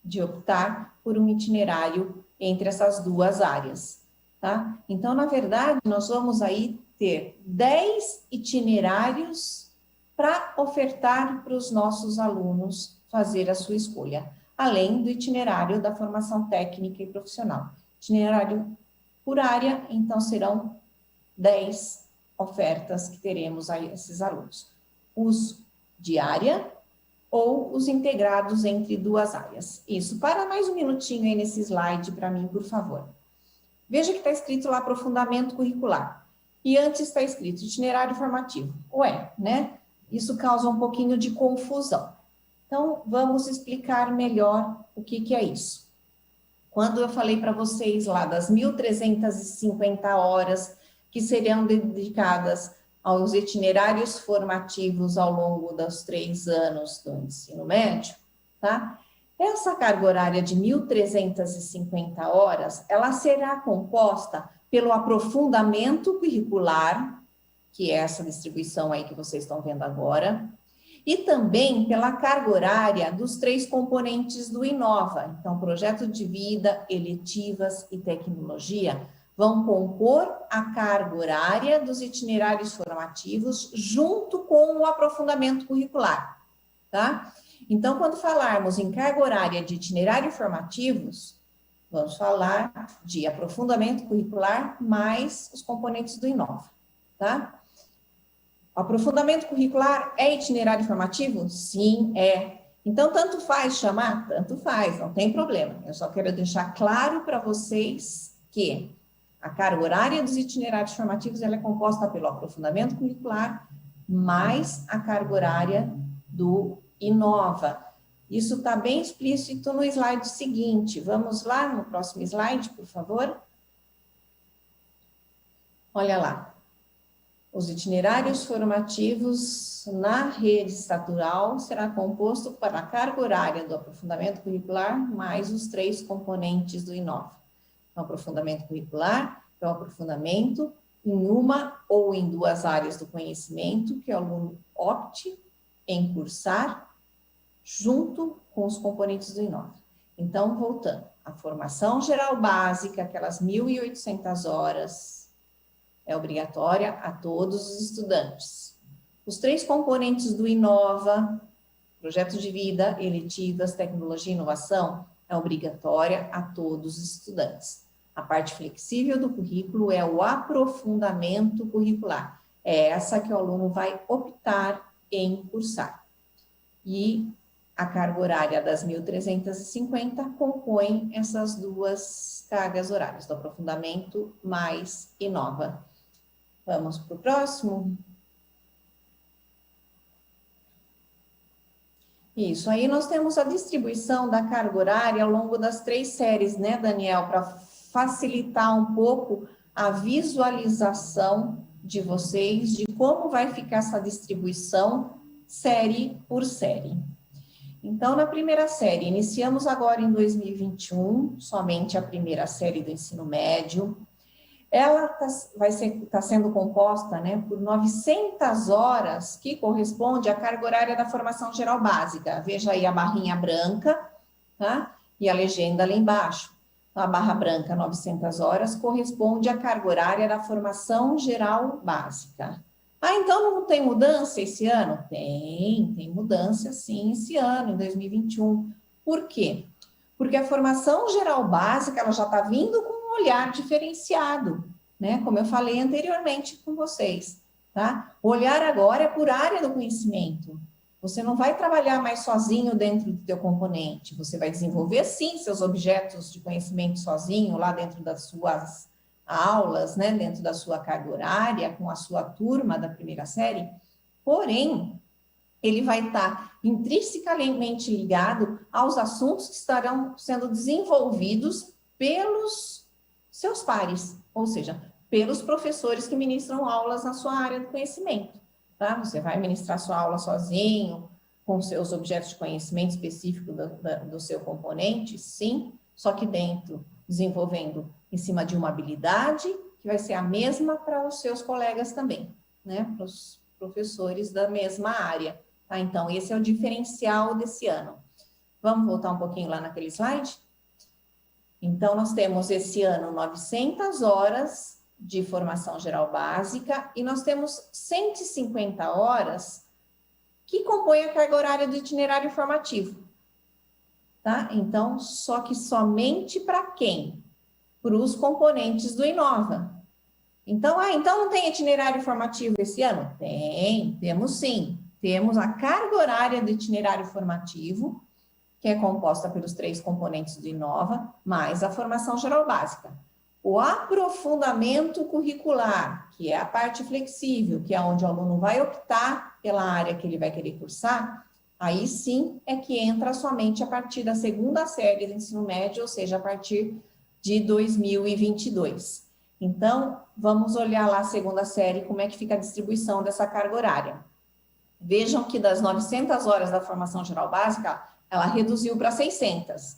de optar por um itinerário entre essas 2 áreas, tá? Então, na verdade, nós vamos aí ter 10 itinerários para ofertar para os nossos alunos fazer a sua escolha, além do itinerário da formação técnica e profissional. Itinerário por área, então serão 10 ofertas que teremos a esses alunos. Os de área ou os integrados entre 2 áreas. Isso, para mais um minutinho aí nesse slide para mim, por favor. Veja que está escrito lá aprofundamento curricular. E antes está escrito itinerário formativo. Ué, né? Isso causa um pouquinho de confusão. Então, vamos explicar melhor o que é isso. Quando eu falei para vocês lá das 1.350 horas que seriam dedicadas aos itinerários formativos ao longo dos 3 anos do ensino médio, tá? Essa carga horária de 1.350 horas, ela será composta pelo aprofundamento curricular, que é essa distribuição aí que vocês estão vendo agora, e também pela carga horária dos 3 componentes do Inova. Então, projeto de vida, eletivas e tecnologia vão compor a carga horária dos itinerários formativos junto com o aprofundamento curricular, tá? Então, quando falarmos em carga horária de itinerário formativos, vamos falar de aprofundamento curricular mais os componentes do Inova, tá? O aprofundamento curricular é itinerário formativo? Sim, é. Então, tanto faz chamar? Tanto faz, não tem problema. Eu só quero deixar claro para vocês que a carga horária dos itinerários formativos ela é composta pelo aprofundamento curricular mais a carga horária do Inova. Isso está bem explícito no slide seguinte. Vamos lá no próximo slide, por favor. Olha lá. Os itinerários formativos na rede estadual será composto pela carga horária do aprofundamento curricular mais os 3 componentes do Inova. O aprofundamento curricular é o aprofundamento em uma ou em 2 áreas do conhecimento que o aluno opte em cursar junto com os componentes do Inova. Então, voltando, a formação geral básica, aquelas 1.800 horas, é obrigatória a todos os estudantes. Os 3 componentes do Inova, projeto de vida, eletivas, tecnologia e inovação, é obrigatória a todos os estudantes. A parte flexível do currículo é o aprofundamento curricular. É essa que o aluno vai optar em cursar. E a carga horária das 1.350 compõe essas 2 cargas horárias, do aprofundamento mais Inova. Vamos para o próximo. Isso, aí nós temos a distribuição da carga horária ao longo das 3 séries, né, Daniel? Para facilitar um pouco a visualização de vocês, de como vai ficar essa distribuição série por série. Então, na primeira série, iniciamos agora em 2021, somente a primeira série do ensino médio. Ela está sendo composta, né, por 900 horas, que corresponde à carga horária da formação geral básica. Veja aí a barrinha branca, tá? E a legenda ali embaixo. A barra branca, 900 horas, corresponde à carga horária da formação geral básica. Ah, então não tem mudança esse ano? Tem mudança sim esse ano, em 2021. Por quê? Porque a formação geral básica, ela já está vindo com um olhar diferenciado, né? Como eu falei anteriormente com vocês, tá? O olhar agora é por área do conhecimento. Você não vai trabalhar mais sozinho dentro do teu componente, você vai desenvolver sim seus objetos de conhecimento sozinho lá dentro das suas aulas, né, dentro da sua carga horária, com a sua turma da primeira série, porém, ele vai estar intrinsecamente ligado aos assuntos que estarão sendo desenvolvidos pelos seus pares, ou seja, pelos professores que ministram aulas na sua área do conhecimento, tá? Você vai ministrar sua aula sozinho, com seus objetos de conhecimento específico do seu componente, sim, só que dentro, desenvolvendo em cima de uma habilidade que vai ser a mesma para os seus colegas também, né? Para os professores da mesma área, tá? Então, esse é o diferencial desse ano. Vamos voltar um pouquinho lá naquele slide? Então, nós temos esse ano 900 horas de formação geral básica e nós temos 150 horas que compõem a carga horária do itinerário formativo, tá? Então, só que somente para quem? Para os componentes do Inova. Então, então não tem itinerário formativo esse ano? Temos sim. Temos a carga horária do itinerário formativo, que é composta pelos 3 componentes do Inova, mais a formação geral básica. O aprofundamento curricular, que é a parte flexível, que é onde o aluno vai optar pela área que ele vai querer cursar, aí sim é que entra somente a partir da 2ª série do ensino médio, ou seja, a partir de 2022. Então, vamos olhar lá a 2ª série, como é que fica a distribuição dessa carga horária. Vejam que das 900 horas da formação geral básica, ela reduziu para 600.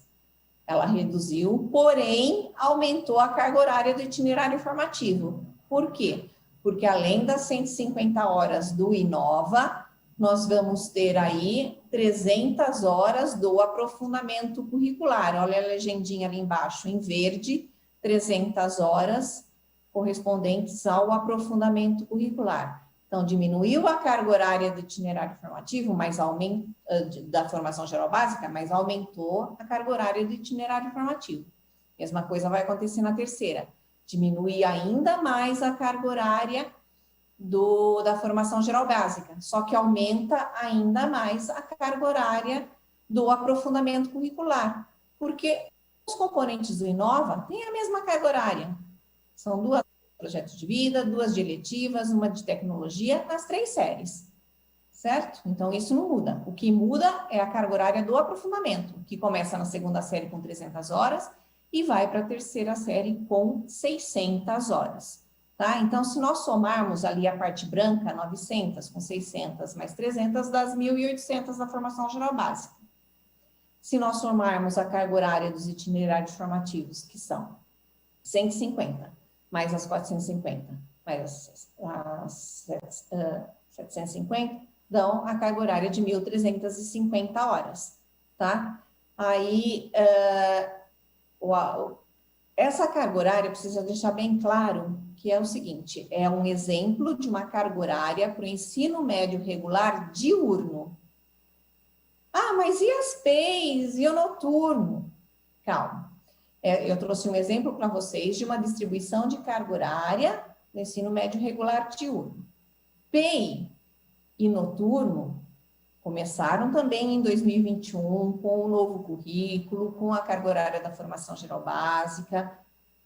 Ela reduziu, porém, aumentou a carga horária do itinerário formativo. Por quê? Porque além das 150 horas do Inova, nós vamos ter aí 300 horas do aprofundamento curricular. Olha a legendinha ali embaixo, em verde, 300 horas correspondentes ao aprofundamento curricular. Então, diminuiu a carga horária do itinerário formativo, da formação geral básica, mas aumentou a carga horária do itinerário formativo. Mesma coisa vai acontecer na terceira. Diminui ainda mais a carga horária da formação geral básica, só que aumenta ainda mais a carga horária do aprofundamento curricular, porque os componentes do Inova têm a mesma carga horária. São 2 projetos de vida, 2 de eletivas, uma de tecnologia, nas 3 séries, certo? Então, isso não muda. O que muda é a carga horária do aprofundamento, que começa na 2ª série com 300 horas e vai para a 3ª série com 600 horas. Tá? Então, se nós somarmos ali a parte branca, 900 com 600 mais 300, dá 1.800 da formação geral básica. Se nós somarmos a carga horária dos itinerários formativos, que são 150, mais as 450, mais as 750, dão a carga horária de 1.350 horas, tá? Aí, essa carga horária precisa deixar bem claro que é o seguinte, é um exemplo de uma carga horária para o ensino médio regular diurno. Ah, mas e as PEIs e o noturno? Calma. Eu trouxe um exemplo para vocês de uma distribuição de carga horária no ensino médio regular diurno. PEI e noturno começaram também em 2021 com o novo currículo, com a carga horária da formação geral básica,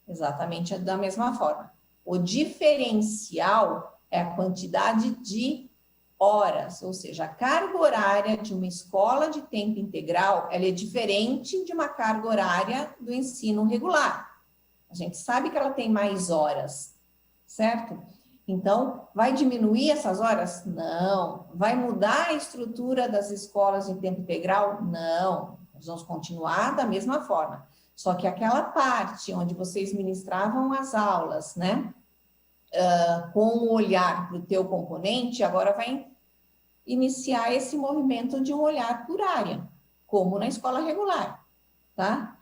exatamente da mesma forma. O diferencial é a quantidade de horas, ou seja, a carga horária de uma escola de tempo integral, ela é diferente de uma carga horária do ensino regular. A gente sabe que ela tem mais horas, certo? Então, vai diminuir essas horas? Não. Vai mudar a estrutura das escolas de tempo integral? Não. Nós vamos continuar da mesma forma. Só que aquela parte onde vocês ministravam as aulas, né? Com o olhar para o teu componente, agora vai iniciar esse movimento de um olhar por área, como na escola regular, tá?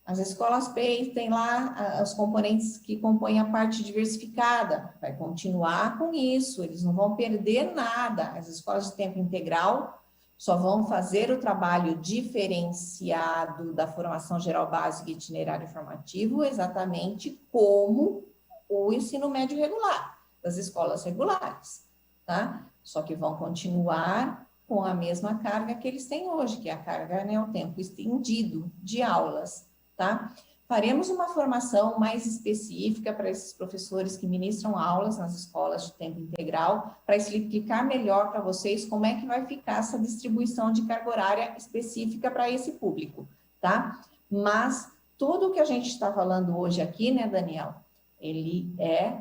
As escolas PEI têm lá os componentes que compõem a parte diversificada, vai continuar com isso, eles não vão perder nada. As escolas de tempo integral só vão fazer o trabalho diferenciado da formação geral básica e itinerário formativo exatamente como o ensino médio regular, das escolas regulares, tá? Só que vão continuar com a mesma carga que eles têm hoje, que é a carga, né, o tempo estendido de aulas, tá? Faremos uma formação mais específica para esses professores que ministram aulas nas escolas de tempo integral, para explicar melhor para vocês como é que vai ficar essa distribuição de carga horária específica para esse público, tá? Mas tudo o que a gente está falando hoje aqui, né, Daniel, ele é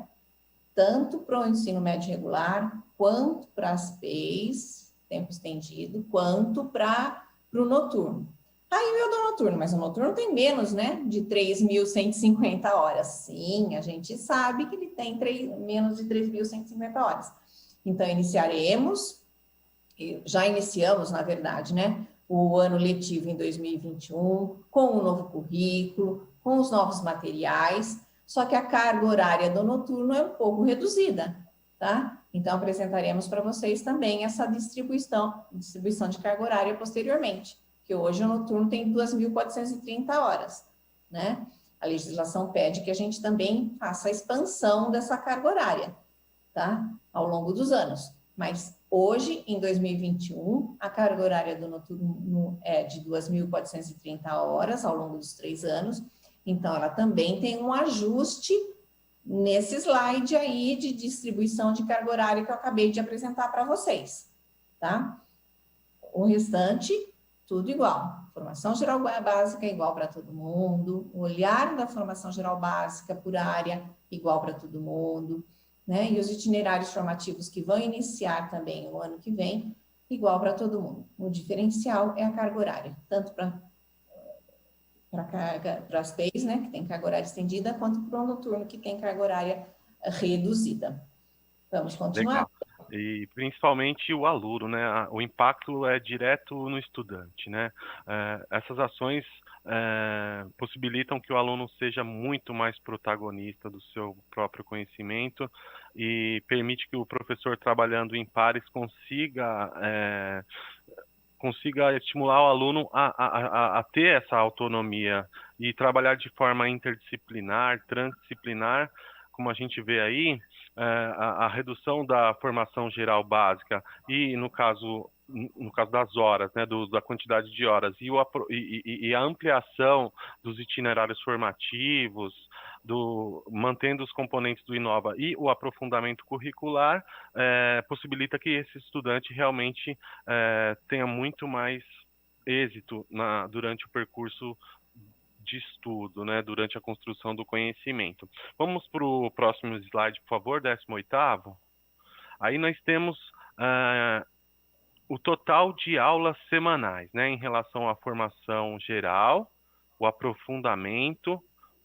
tanto para o ensino médio regular, quanto para as PEIs, tempo estendido, quanto para o noturno. Aí eu dou noturno, mas o noturno tem menos, né, de 3.150 horas. Sim, a gente sabe que ele tem menos de 3.150 horas. Então, já iniciamos, na verdade, né, o ano letivo em 2021, com o novo currículo, com os novos materiais, só que a carga horária do noturno é um pouco reduzida, tá? Então, apresentaremos para vocês também essa distribuição de carga horária posteriormente, que hoje o noturno tem 2.430 horas, né? A legislação pede que a gente também faça a expansão dessa carga horária, tá? Ao longo dos anos. Mas hoje, em 2021, a carga horária do noturno é de 2.430 horas ao longo dos 3 anos. Então, ela também tem um ajuste nesse slide aí de distribuição de carga horária que eu acabei de apresentar para vocês, tá? O restante, tudo igual. Formação geral básica igual para todo mundo, o olhar da formação geral básica por área igual para todo mundo, né? E os itinerários formativos que vão iniciar também o ano que vem, igual para todo mundo. O diferencial é a carga horária, tanto para as PEIs, né, que tem carga horária estendida, quanto para o noturno, que tem carga horária reduzida. Vamos continuar? Legal. E principalmente o aluno, né? O impacto é direto no estudante, né? Essas ações possibilitam que o aluno seja muito mais protagonista do seu próprio conhecimento e permite que o professor, trabalhando em pares, consiga estimular o aluno a ter essa autonomia e trabalhar de forma interdisciplinar, transdisciplinar, como a gente vê aí, a redução da formação geral básica e, no caso, no caso das horas, né, da quantidade de horas, e a ampliação dos itinerários formativos, mantendo os componentes do Inova e o aprofundamento curricular, possibilita que esse estudante realmente tenha muito mais êxito durante o percurso de estudo, né, durante a construção do conhecimento. Vamos para o próximo slide, por favor, 18º. Aí nós temos o total de aulas semanais, né, em relação à formação geral, o aprofundamento,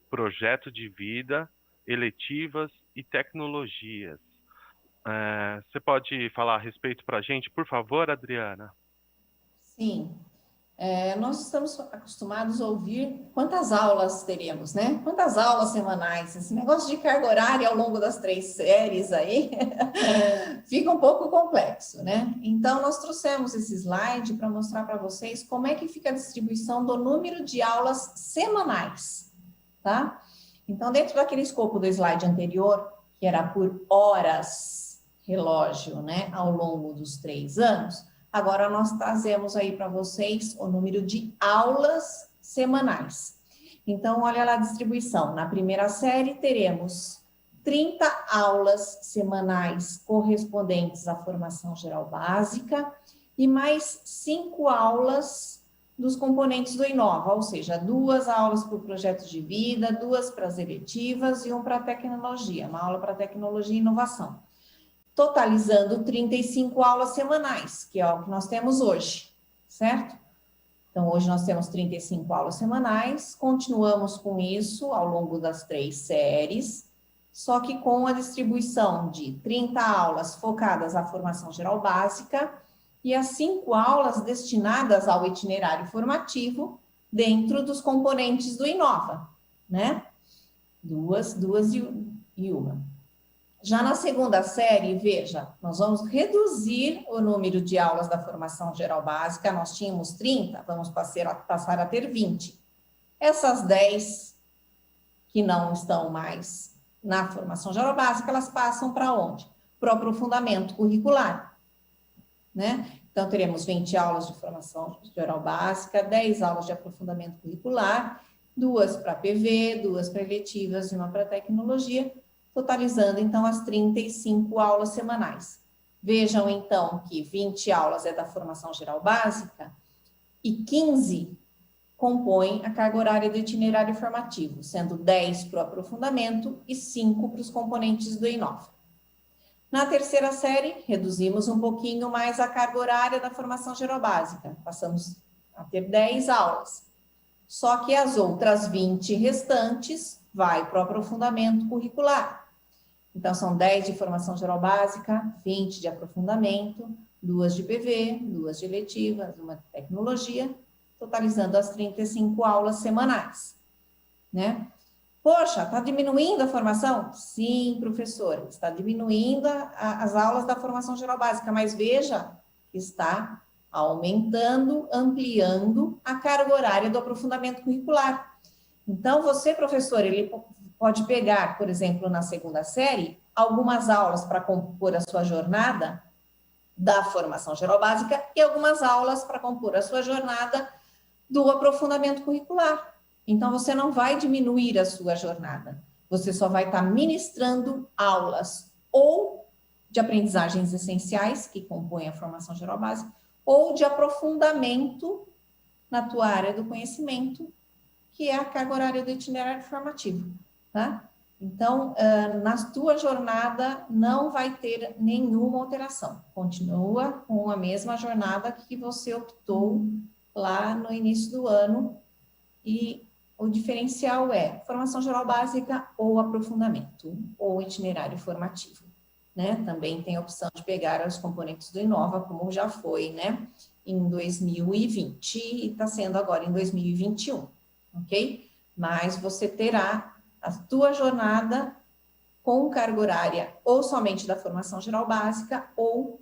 projeto de vida, eletivas e tecnologias. Você pode falar a respeito para a gente, por favor, Adriana? Sim. Nós estamos acostumados a ouvir quantas aulas teremos, né? Quantas aulas semanais? Esse negócio de carga horária ao longo das 3 séries aí fica um pouco complexo, né? Então, nós trouxemos esse slide para mostrar para vocês como é que fica a distribuição do número de aulas semanais, tá? Então, dentro daquele escopo do slide anterior, que era por horas relógio, né, ao longo dos 3 anos, agora nós trazemos aí para vocês o número de aulas semanais. Então, olha lá a distribuição. Na primeira série, teremos 30 aulas semanais correspondentes à formação geral básica e mais 5 aulas dos componentes do Inova, ou seja, 2 aulas para o projeto de vida, 2 para as eletivas e 1 para a tecnologia, uma aula para tecnologia e inovação, totalizando 35 aulas semanais, que é o que nós temos hoje, certo? Então, hoje nós temos 35 aulas semanais, continuamos com isso ao longo das 3 séries, só que com a distribuição de 30 aulas focadas à formação geral básica e as 5 aulas destinadas ao itinerário formativo dentro dos componentes do Inova, né? 2 e 1. Já na segunda série, veja, nós vamos reduzir o número de aulas da formação geral básica, nós tínhamos 30, vamos passar a ter 20. Essas 10 que não estão mais na formação geral básica, elas passam para onde? Para o aprofundamento curricular, né? Então, teremos 20 aulas de formação geral básica, 10 aulas de aprofundamento curricular, 2 para PV, 2 para eletivas e 1 para tecnologia, totalizando, então, as 35 aulas semanais. Vejam, então, que 20 aulas é da formação geral básica e 15 compõem a carga horária do itinerário formativo, sendo 10 para o aprofundamento e 5 para os componentes do Inova. Na terceira série, reduzimos um pouquinho mais a carga horária da formação geral básica, passamos a ter 10 aulas. Só que as outras 20 restantes vai para o aprofundamento curricular. Então, são 10 de formação geral básica, 20 de aprofundamento, 2 de PV, 2 de eletivas, 1 de tecnologia, totalizando as 35 aulas semanais, né? Poxa, está diminuindo a formação? Sim, professor, está diminuindo as aulas da formação geral básica, mas veja, está aumentando, ampliando a carga horária do aprofundamento curricular. Então, você, professor, ele pode pegar, por exemplo, na segunda série, algumas aulas para compor a sua jornada da formação geral básica e algumas aulas para compor a sua jornada do aprofundamento curricular. Então, você não vai diminuir a sua jornada, você só vai estar ministrando aulas ou de aprendizagens essenciais, que compõem a formação geral básica, ou de aprofundamento na tua área do conhecimento, que é a carga horária do itinerário formativo, tá? Então, na tua jornada não vai ter nenhuma alteração, continua com a mesma jornada que você optou lá no início do ano, e o diferencial é formação geral básica ou aprofundamento, ou itinerário formativo, né? Também tem a opção de pegar os componentes do Inova, como já foi, né, em 2020 e está sendo agora em 2021, ok? Mas você terá a tua jornada com carga horária ou somente da formação geral básica ou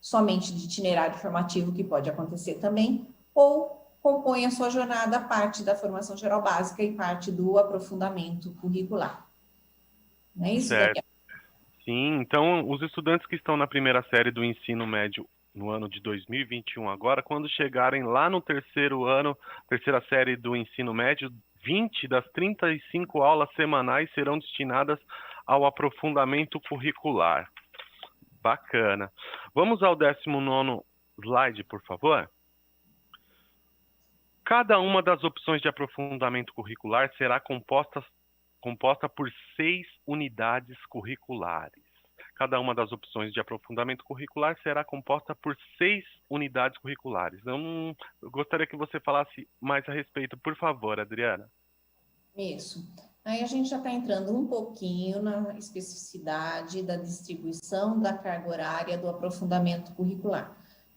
somente de itinerário formativo, que pode acontecer também, ou compõe a sua jornada parte da formação geral básica e parte do aprofundamento curricular. Não é isso, Certo. Daniel? Sim, então os estudantes que estão na primeira série do ensino médio no ano de 2021 agora, quando chegarem lá no terceiro ano, terceira série do ensino médio, 20 das 35 aulas semanais serão destinadas ao aprofundamento curricular. Bacana. Vamos ao 19º slide, por favor. Cada uma das opções de aprofundamento curricular será composta por 6 unidades curriculares. Cada uma das opções de aprofundamento curricular será composta por 6 unidades curriculares. Eu gostaria que você falasse mais a respeito, por favor, Adriana. Isso. Aí a gente já está entrando um pouquinho na especificidade da distribuição da carga horária do aprofundamento curricular.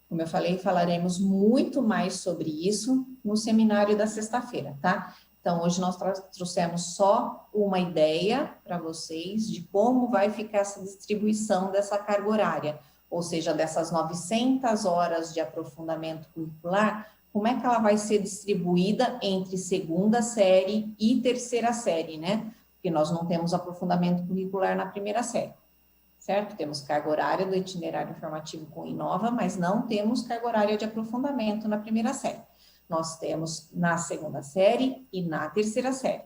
Como eu falei, falaremos muito mais sobre isso no seminário da sexta-feira, tá? Então, hoje nós trouxemos só uma ideia para vocês de como vai ficar essa distribuição dessa carga horária, ou seja, dessas 900 horas de aprofundamento curricular, como é que ela vai ser distribuída entre segunda série e terceira série, né? Porque nós não temos aprofundamento curricular na primeira série, certo? Temos carga horária do itinerário informativo com Inova, mas não temos carga horária de aprofundamento na primeira série. Nós temos na segunda série e na terceira série.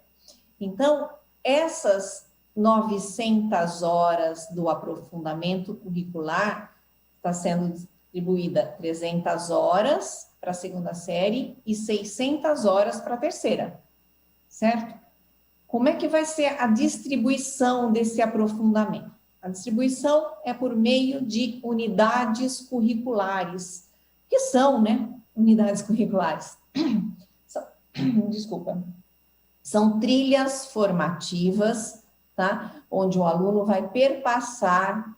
Então, essas 900 horas do aprofundamento curricular está sendo distribuída 300 horas para a segunda série e 600 horas para a terceira, certo? Como é que vai ser a distribuição desse aprofundamento? A distribuição é por meio de unidades curriculares, que são, né, unidades curriculares. Desculpa. São trilhas formativas, tá? Onde o aluno vai perpassar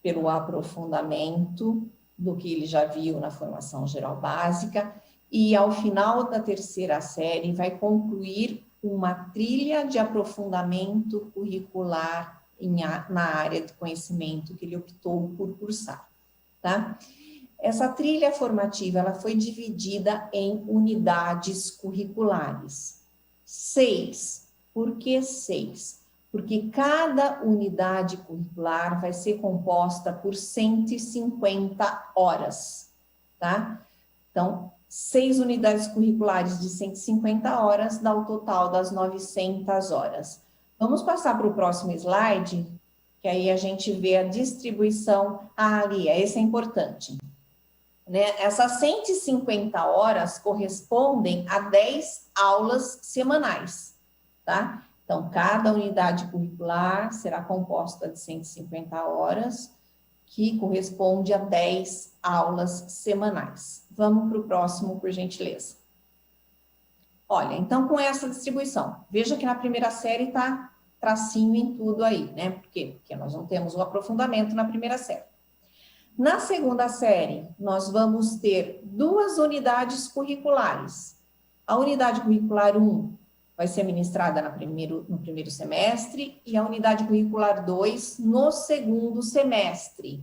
pelo aprofundamento do que ele já viu na formação geral básica e, ao final da terceira série, vai concluir uma trilha de aprofundamento curricular na área de conhecimento que ele optou por cursar, tá? Essa trilha formativa, ela foi dividida em unidades curriculares. 6. Por que 6? Porque cada unidade curricular vai ser composta por 150 horas, tá? Então, 6 unidades curriculares de 150 horas dá o total das 900 horas. Vamos passar para o próximo slide, que aí a gente vê a distribuição. Ali, esse é importante. Né? Essas 150 horas correspondem a 10 aulas semanais, tá? Então, cada unidade curricular será composta de 150 horas, que corresponde a 10 aulas semanais. Vamos para o próximo, por gentileza. Olha, então, com essa distribuição, veja que na primeira série está tracinho em tudo aí, né? Por quê? Porque nós não temos o aprofundamento na primeira série. Na segunda série, nós vamos ter 2 unidades curriculares. A unidade curricular 1 vai ser ministrada no primeiro semestre e a unidade curricular 2 no segundo semestre.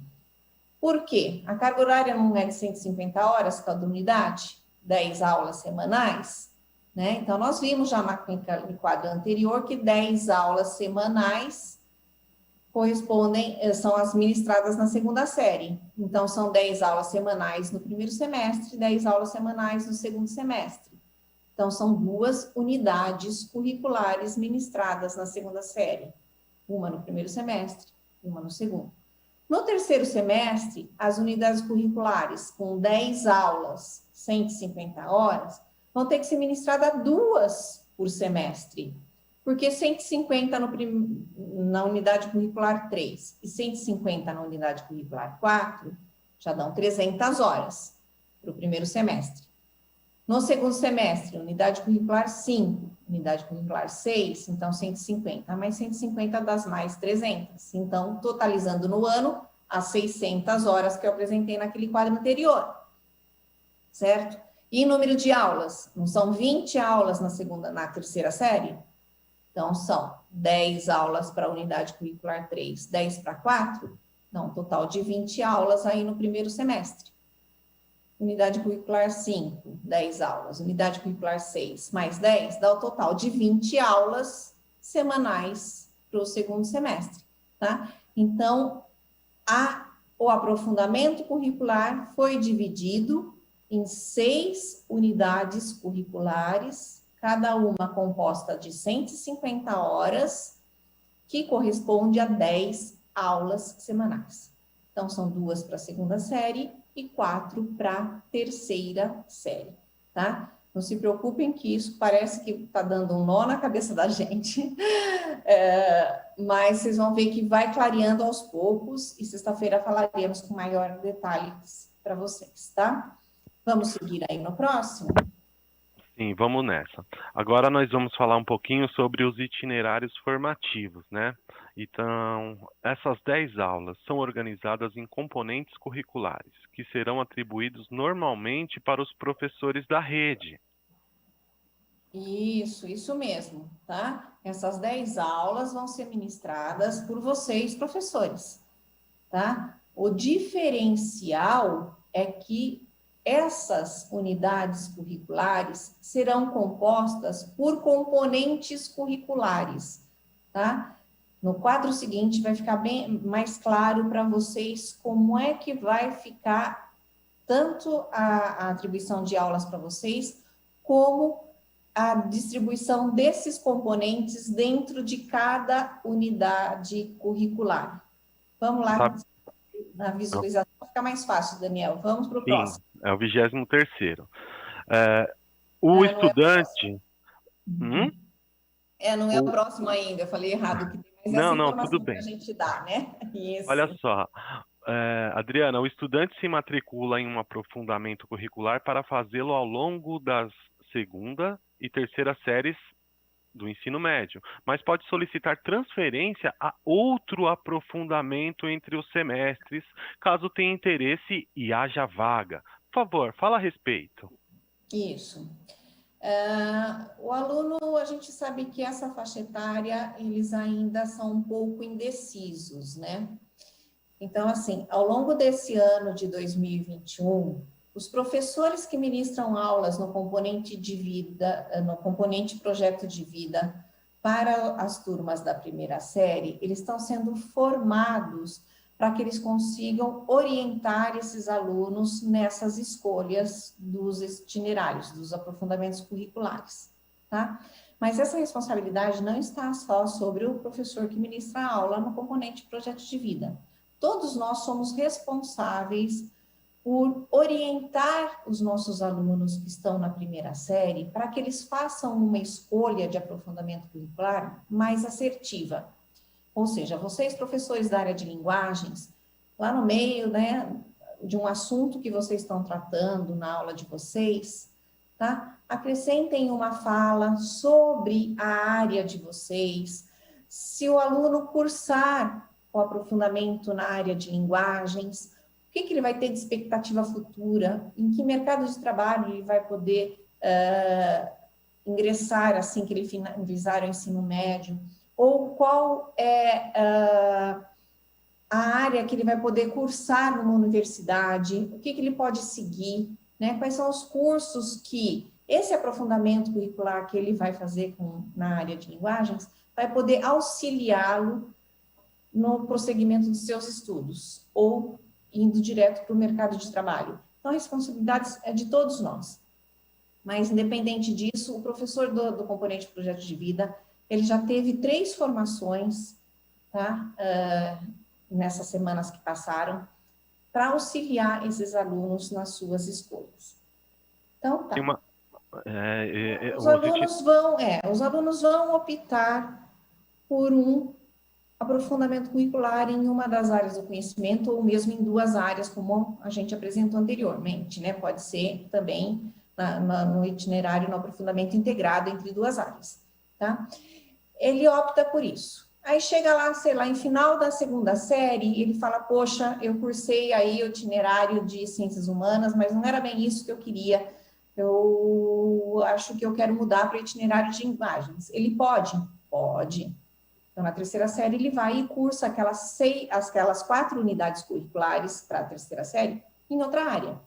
Por quê? A carga horária não é de 150 horas cada unidade, 10 aulas semanais, né? Então, nós vimos já no quadro anterior que 10 aulas semanais são as ministradas na segunda série. Então, são 10 aulas semanais no primeiro semestre, 10 aulas semanais no segundo semestre. Então, são 2 unidades curriculares ministradas na segunda série. Uma no primeiro semestre, uma no segundo. No terceiro semestre, as unidades curriculares com 10 aulas, 150 horas, vão ter que ser ministradas 2 por semestre. Porque 150 na unidade curricular 3 e 150 na unidade curricular 4 já dão 300 horas para o primeiro semestre. No segundo semestre, unidade curricular 5, unidade curricular 6, então 150, mais 150 das mais 300. Então, totalizando no ano, as 600 horas que eu apresentei naquele quadro anterior, certo? E número de aulas? Não são 20 aulas na terceira série? Então, são 10 aulas para a unidade curricular 3, 10 para 4, dá um total de 20 aulas aí no primeiro semestre. Unidade curricular 5, 10 aulas. Unidade curricular 6, mais 10, dá o total de 20 aulas semanais para o segundo semestre, tá? Então, a o aprofundamento curricular foi dividido em 6 unidades curriculares, cada uma composta de 150 horas, que corresponde a 10 aulas semanais. Então, são 2 para a segunda série e 4 para a terceira série, tá? Não se preocupem que isso parece que está dando um nó na cabeça da gente, mas vocês vão ver que vai clareando aos poucos e sexta-feira falaremos com maior detalhes para vocês, tá? Vamos seguir aí no próximo? Sim, vamos nessa. Agora nós vamos falar um pouquinho sobre os itinerários formativos, né? Então, essas 10 aulas são organizadas em componentes curriculares, que serão atribuídos normalmente para os professores da rede. Isso mesmo, tá? Essas 10 aulas vão ser ministradas por vocês, professores, tá? O diferencial é que essas unidades curriculares serão compostas por componentes curriculares, tá? No quadro seguinte vai ficar bem mais claro para vocês como é que vai ficar tanto a atribuição de aulas para vocês, como a distribuição desses componentes dentro de cada unidade curricular. Vamos lá, na visualização fica mais fácil, Daniel. Vamos para o próximo. É o 23º. O estudante... Não é o próximo ainda, eu falei errado. Que tem mais essa informação tudo bem. Que a gente dá, né? Isso. Olha só, Adriana, o estudante se matricula em um aprofundamento curricular para fazê-lo ao longo das segunda e terceira séries do ensino médio, mas pode solicitar transferência a outro aprofundamento entre os semestres, caso tenha interesse e haja vaga. Por favor, fala a respeito. Isso. O aluno, a gente sabe que essa faixa etária, eles ainda são um pouco indecisos, né? Então, assim, ao longo desse ano de 2021, os professores que ministram aulas no componente de vida, no componente projeto de vida para as turmas da primeira série, eles estão sendo formados para que eles consigam orientar esses alunos nessas escolhas dos itinerários, dos aprofundamentos curriculares, tá? Mas essa responsabilidade não está só sobre o professor que ministra a aula no componente projeto de vida. Todos nós somos responsáveis por orientar os nossos alunos que estão na primeira série para que eles façam uma escolha de aprofundamento curricular mais assertiva. Ou seja, vocês, professores da área de linguagens, lá no meio, né, de um assunto que vocês estão tratando na aula de vocês, tá? Acrescentem uma fala sobre a área de vocês. Se o aluno cursar o aprofundamento na área de linguagens, o que ele vai ter de expectativa futura? Em que mercado de trabalho ele vai poder ingressar assim que ele finalizar o ensino médio? Ou qual é a área que ele vai poder cursar numa universidade? O que ele pode seguir? Né? Quais são os cursos que esse aprofundamento curricular que ele vai fazer na área de linguagens vai poder auxiliá-lo no prosseguimento dos seus estudos, ou indo direto para o mercado de trabalho. Então, a responsabilidade é de todos nós. Mas, independente disso, o professor do componente projeto de vida, ele já teve 3 formações, tá? Nessas semanas que passaram, para auxiliar esses alunos nas suas escolhas. Então, tá. Os alunos vão optar por um aprofundamento curricular em uma das áreas do conhecimento, ou mesmo em 2 áreas, como a gente apresentou anteriormente, né? Pode ser também no itinerário, no aprofundamento integrado entre 2 áreas, tá? Ele opta por isso. Aí chega lá, sei lá, em final da segunda série, ele fala, poxa, eu cursei aí o itinerário de ciências humanas, mas não era bem isso que eu queria, eu acho que eu quero mudar para o itinerário de linguagens. Ele pode? Pode. Então, na terceira série, ele vai e cursa aquelas 4 unidades curriculares para a terceira série em outra área.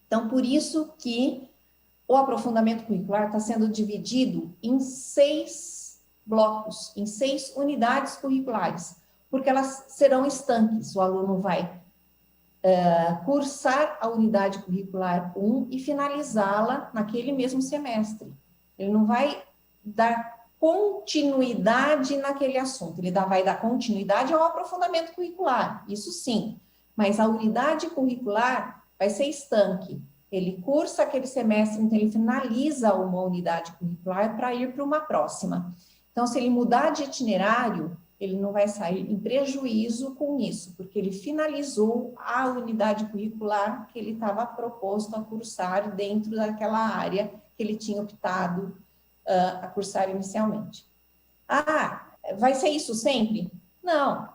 Então, por isso que o aprofundamento curricular está sendo dividido em 6 blocos, em 6 unidades curriculares, porque elas serão estanques. O aluno vai cursar a unidade curricular 1 e finalizá-la naquele mesmo semestre. Ele não vai dar continuidade naquele assunto, ele vai dar continuidade ao aprofundamento curricular, isso sim, mas a unidade curricular vai ser estanque. Ele cursa aquele semestre, então ele finaliza uma unidade curricular para ir para uma próxima. Então, se ele mudar de itinerário, ele não vai sair em prejuízo com isso, porque ele finalizou a unidade curricular que ele estava proposto a cursar dentro daquela área que ele tinha optado a cursar inicialmente. Ah, vai ser isso sempre? Não.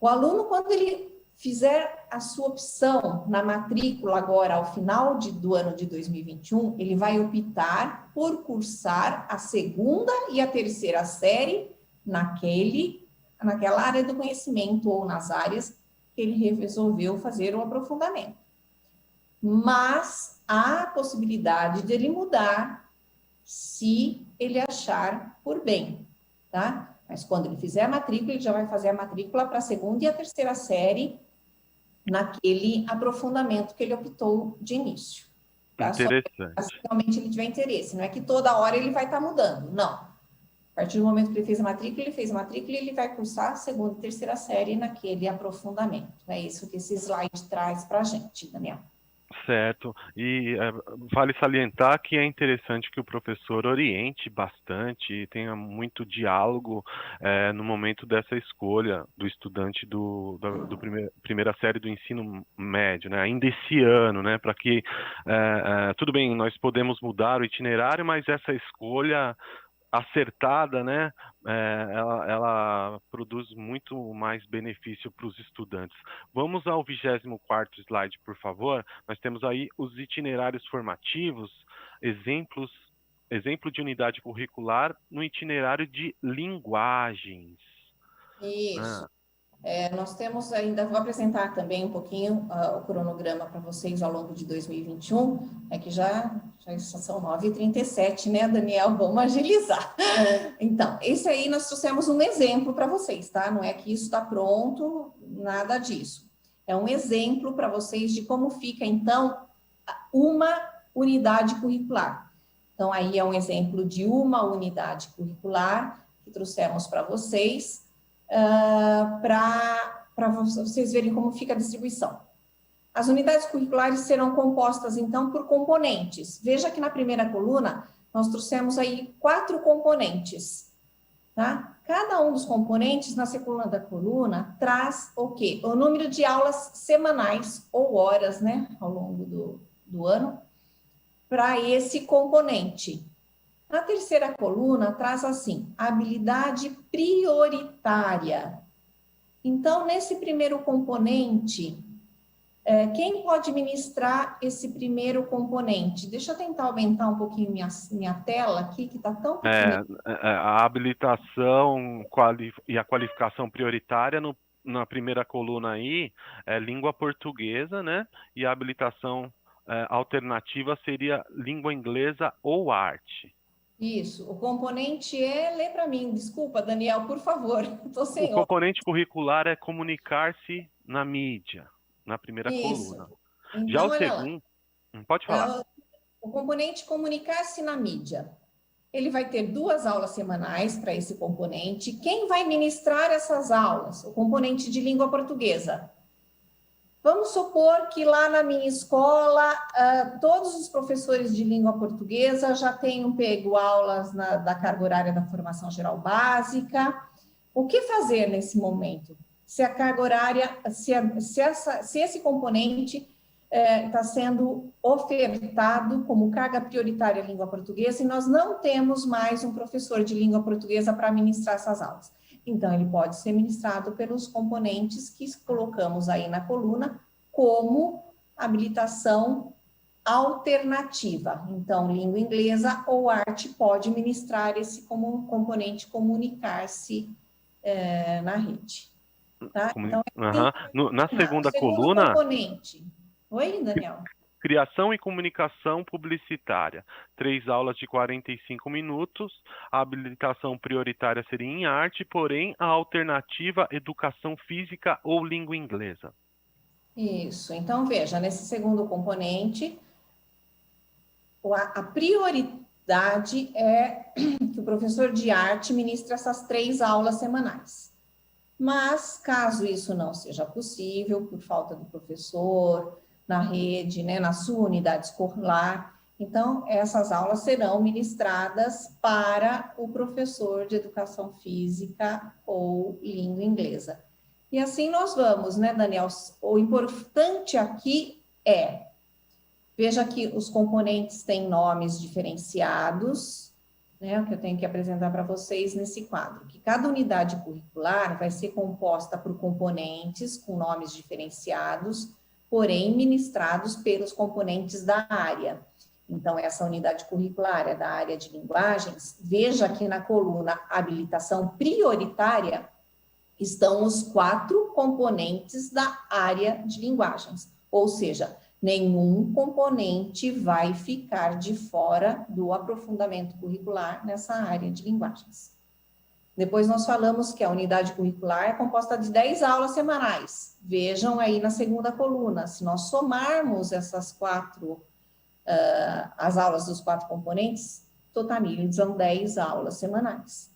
O aluno, quando ele fizer a sua opção na matrícula agora, ao final do ano de 2021, ele vai optar por cursar a segunda e a terceira série naquela área do conhecimento ou nas áreas que ele resolveu fazer o aprofundamento. Mas há a possibilidade de ele mudar se ele achar por bem, tá? Mas quando ele fizer a matrícula, ele já vai fazer a matrícula para a segunda e a terceira série naquele aprofundamento que ele optou de início. Tá? Interessante. Só se realmente ele tiver interesse, não é que toda hora ele vai estar mudando, não. A partir do momento que ele fez a matrícula e ele vai cursar a segunda e terceira série naquele aprofundamento. É isso que esse slide traz para a gente, Daniel. Certo, e vale salientar que é interessante que o professor oriente bastante, tenha muito diálogo no momento dessa escolha do estudante do primeira série do ensino médio, né, ainda esse ano, né, para que, tudo bem, nós podemos mudar o itinerário, mas essa escolha acertada, né, ela produz muito mais benefício para os estudantes. Vamos ao 24º slide, por favor. Nós temos aí os itinerários formativos, exemplo de unidade curricular no itinerário de linguagens. Isso. Nós temos ainda, vou apresentar também um pouquinho o cronograma para vocês ao longo de 2021, que já são 9h37, né, Daniel? Vamos agilizar. Então, esse aí nós trouxemos um exemplo para vocês, tá? Não é que isso está pronto, nada disso. É um exemplo para vocês de como fica, então, uma unidade curricular. Então, aí é um exemplo de uma unidade curricular que trouxemos para vocês, para vocês verem como fica a distribuição. As unidades curriculares serão compostas, então, por componentes. Veja que na primeira coluna, nós trouxemos aí 4 componentes, tá? Cada um dos componentes, na segunda coluna, traz o quê? O número de aulas semanais, ou horas, né, ao longo do ano, para esse componente. Na terceira coluna, traz assim, habilidade prioritária. Então, nesse primeiro componente, quem pode ministrar esse primeiro componente? Deixa eu tentar aumentar um pouquinho minha tela aqui, que está tão pequena. A habilitação e a qualificação prioritária na primeira coluna aí é língua portuguesa, né? E a habilitação alternativa seria língua inglesa ou arte. Isso, o componente lê para mim, desculpa, Daniel, por favor, estou sem O componente curricular é comunicar-se na mídia, na primeira coluna. Então, Já o olha lá. segundo, pode falar. O componente comunicar-se na mídia. Ele vai ter 2 aulas semanais para esse componente. Quem vai ministrar essas aulas? O componente de língua portuguesa. Vamos supor que lá na minha escola, todos os professores de língua portuguesa já tenham pego aulas da carga horária da formação geral básica. O que fazer nesse momento? Se a carga horária, se esse componente está sendo ofertado como carga prioritária em língua portuguesa e nós não temos mais um professor de língua portuguesa para ministrar essas aulas. Então, ele pode ser ministrado pelos componentes que colocamos aí na coluna como habilitação alternativa. Então, língua inglesa ou arte pode ministrar esse como componente comunicar-se na rede. Tá? Então, na segunda coluna... componente. Oi, Daniel? Criação e comunicação publicitária. 3 aulas de 45 minutos. A habilitação prioritária seria em arte, porém a alternativa educação física ou língua inglesa. Isso. Então, veja, nesse segundo componente, a prioridade é que o professor de arte ministre essas 3 aulas semanais. Mas, caso isso não seja possível, por falta do professor, na rede, né, na sua unidade escolar, então essas aulas serão ministradas para o professor de educação física ou língua inglesa. E assim nós vamos, né, Daniel? O importante aqui é, veja que os componentes têm nomes diferenciados, né, o que eu tenho que apresentar para vocês nesse quadro, que cada unidade curricular vai ser composta por componentes com nomes diferenciados, porém ministrados pelos componentes da área. Então, essa unidade curricular é da área de linguagens. Veja aqui na coluna habilitação prioritária estão os 4 componentes da área de linguagens, ou seja, nenhum componente vai ficar de fora do aprofundamento curricular nessa área de linguagens. Depois nós falamos que a unidade curricular é composta de 10 aulas semanais. Vejam aí na segunda coluna, se nós somarmos essas 4, as aulas dos 4 componentes, totalizam 10 aulas semanais,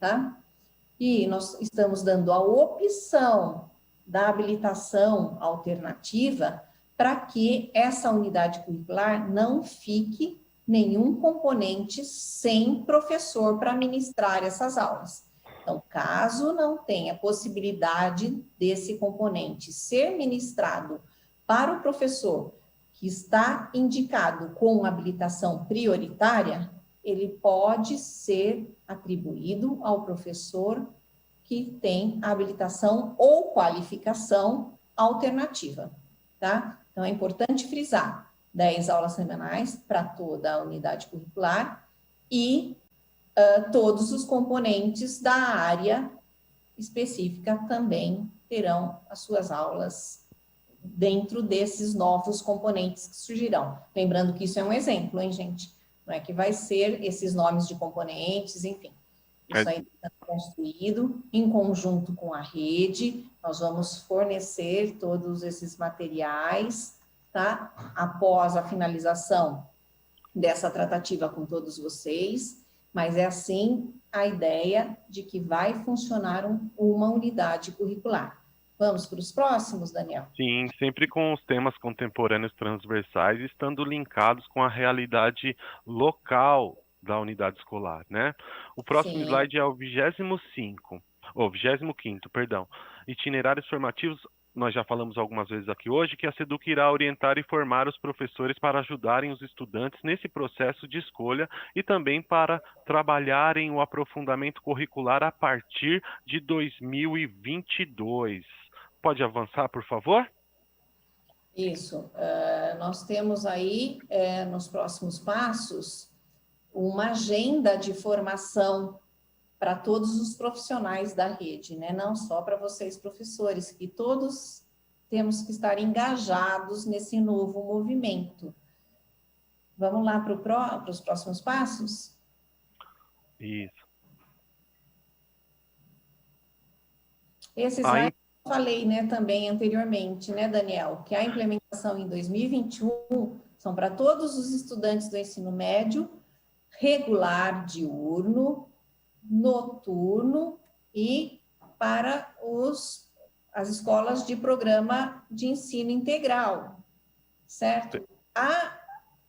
tá? E nós estamos dando a opção da habilitação alternativa para que essa unidade curricular não fique nenhum componente sem professor para ministrar essas aulas. Então, caso não tenha possibilidade desse componente ser ministrado para o professor que está indicado com habilitação prioritária, ele pode ser atribuído ao professor que tem habilitação ou qualificação alternativa, tá? Então, é importante frisar 10 aulas semanais para toda a unidade curricular e todos os componentes da área específica também terão as suas aulas dentro desses novos componentes que surgirão. Lembrando que isso é um exemplo, hein, gente? Não é que vai ser esses nomes de componentes, enfim. Isso aí está construído em conjunto com a rede. Nós vamos fornecer todos esses materiais, tá? Após a finalização dessa tratativa com todos vocês. Mas é assim a ideia de que vai funcionar uma unidade curricular. Vamos para os próximos, Daniel? Sim, sempre com os temas contemporâneos transversais, estando linkados com a realidade local da unidade escolar, né? O próximo Sim. slide é o 25º, perdão. Itinerários formativos, nós já falamos algumas vezes aqui hoje, que a SEDUC irá orientar e formar os professores para ajudarem os estudantes nesse processo de escolha e também para trabalharem o aprofundamento curricular a partir de 2022. Pode avançar, por favor? Isso. Nós temos aí, nos próximos passos, uma agenda de formação para todos os profissionais da rede, né? Não só para vocês, professores, que todos temos que estar engajados nesse novo movimento. Vamos lá para os próximos passos? Isso. Esse slide eu falei, né, também anteriormente, né, Daniel, que a implementação em 2021 são para todos os estudantes do ensino médio, regular, diurno, noturno e para as escolas de programa de ensino integral, certo? A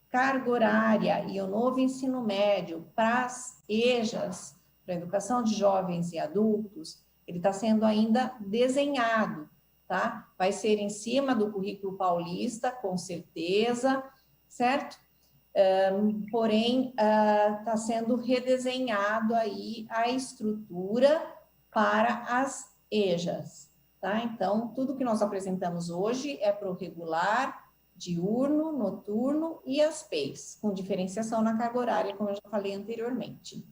carga horária e o novo ensino médio para as EJAs, para a educação de jovens e adultos, ele está sendo ainda desenhado, tá? Vai ser em cima do currículo paulista, com certeza, certo? Porém, está sendo redesenhado aí a estrutura para as EJAs, tá? Então, tudo que nós apresentamos hoje é para o regular, diurno, noturno e as PEIs, com diferenciação na carga horária, como eu já falei anteriormente.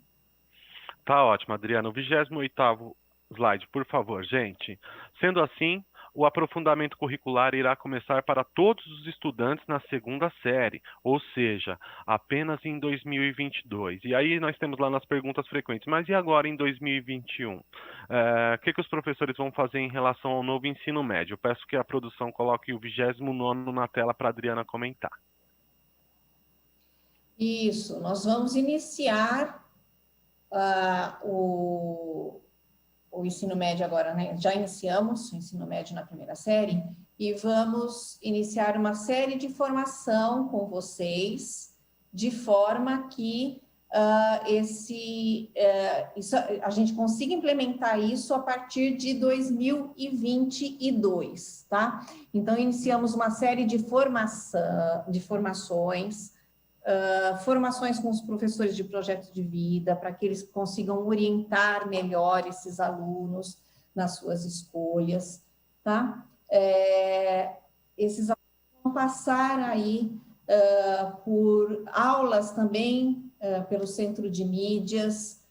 Tá ótimo, Adriana. O 28º slide, por favor, gente. Sendo assim, o aprofundamento curricular irá começar para todos os estudantes na segunda série, ou seja, apenas em 2022. E aí nós temos lá nas perguntas frequentes, mas e agora em 2021? O que os professores vão fazer em relação ao novo ensino médio? Eu peço que a produção coloque o 29º na tela para a Adriana comentar. Isso, nós vamos iniciar o ensino médio agora, né? Já iniciamos o ensino médio na primeira série e vamos iniciar uma série de formação com vocês, de forma que a gente consiga implementar isso a partir de 2022, tá? Então, iniciamos uma série de formações, formações com os professores de projeto de vida, para que eles consigam orientar melhor esses alunos nas suas escolhas, tá? Esses alunos vão passar aí por aulas também pelo Centro de Mídias,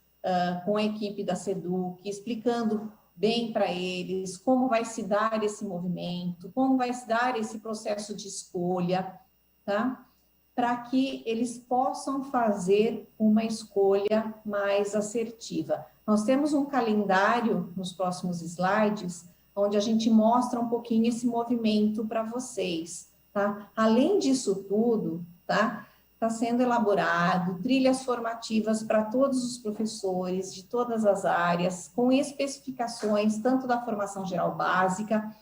com a equipe da SEDUC, explicando bem para eles como vai se dar esse movimento, como vai se dar esse processo de escolha, tá? Para que eles possam fazer uma escolha mais assertiva. Nós temos um calendário nos próximos slides, onde a gente mostra um pouquinho esse movimento para vocês, tá? Além disso tudo, tá? Está sendo elaborado trilhas formativas para todos os professores de todas as áreas, com especificações tanto da formação geral básica,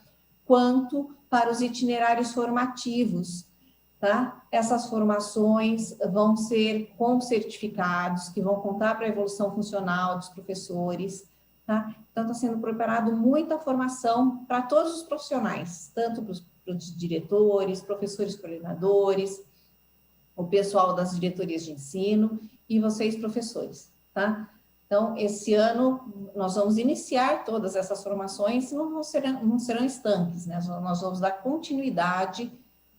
quanto para os itinerários formativos, tá? Essas formações vão ser com certificados, que vão contar para a evolução funcional dos professores, tá? Então, está sendo preparado muita formação para todos os profissionais, tanto para os diretores, professores coordenadores, o pessoal das diretorias de ensino e vocês, professores, tá? Então, esse ano, nós vamos iniciar todas essas formações, não serão estanques, né? Nós vamos dar continuidade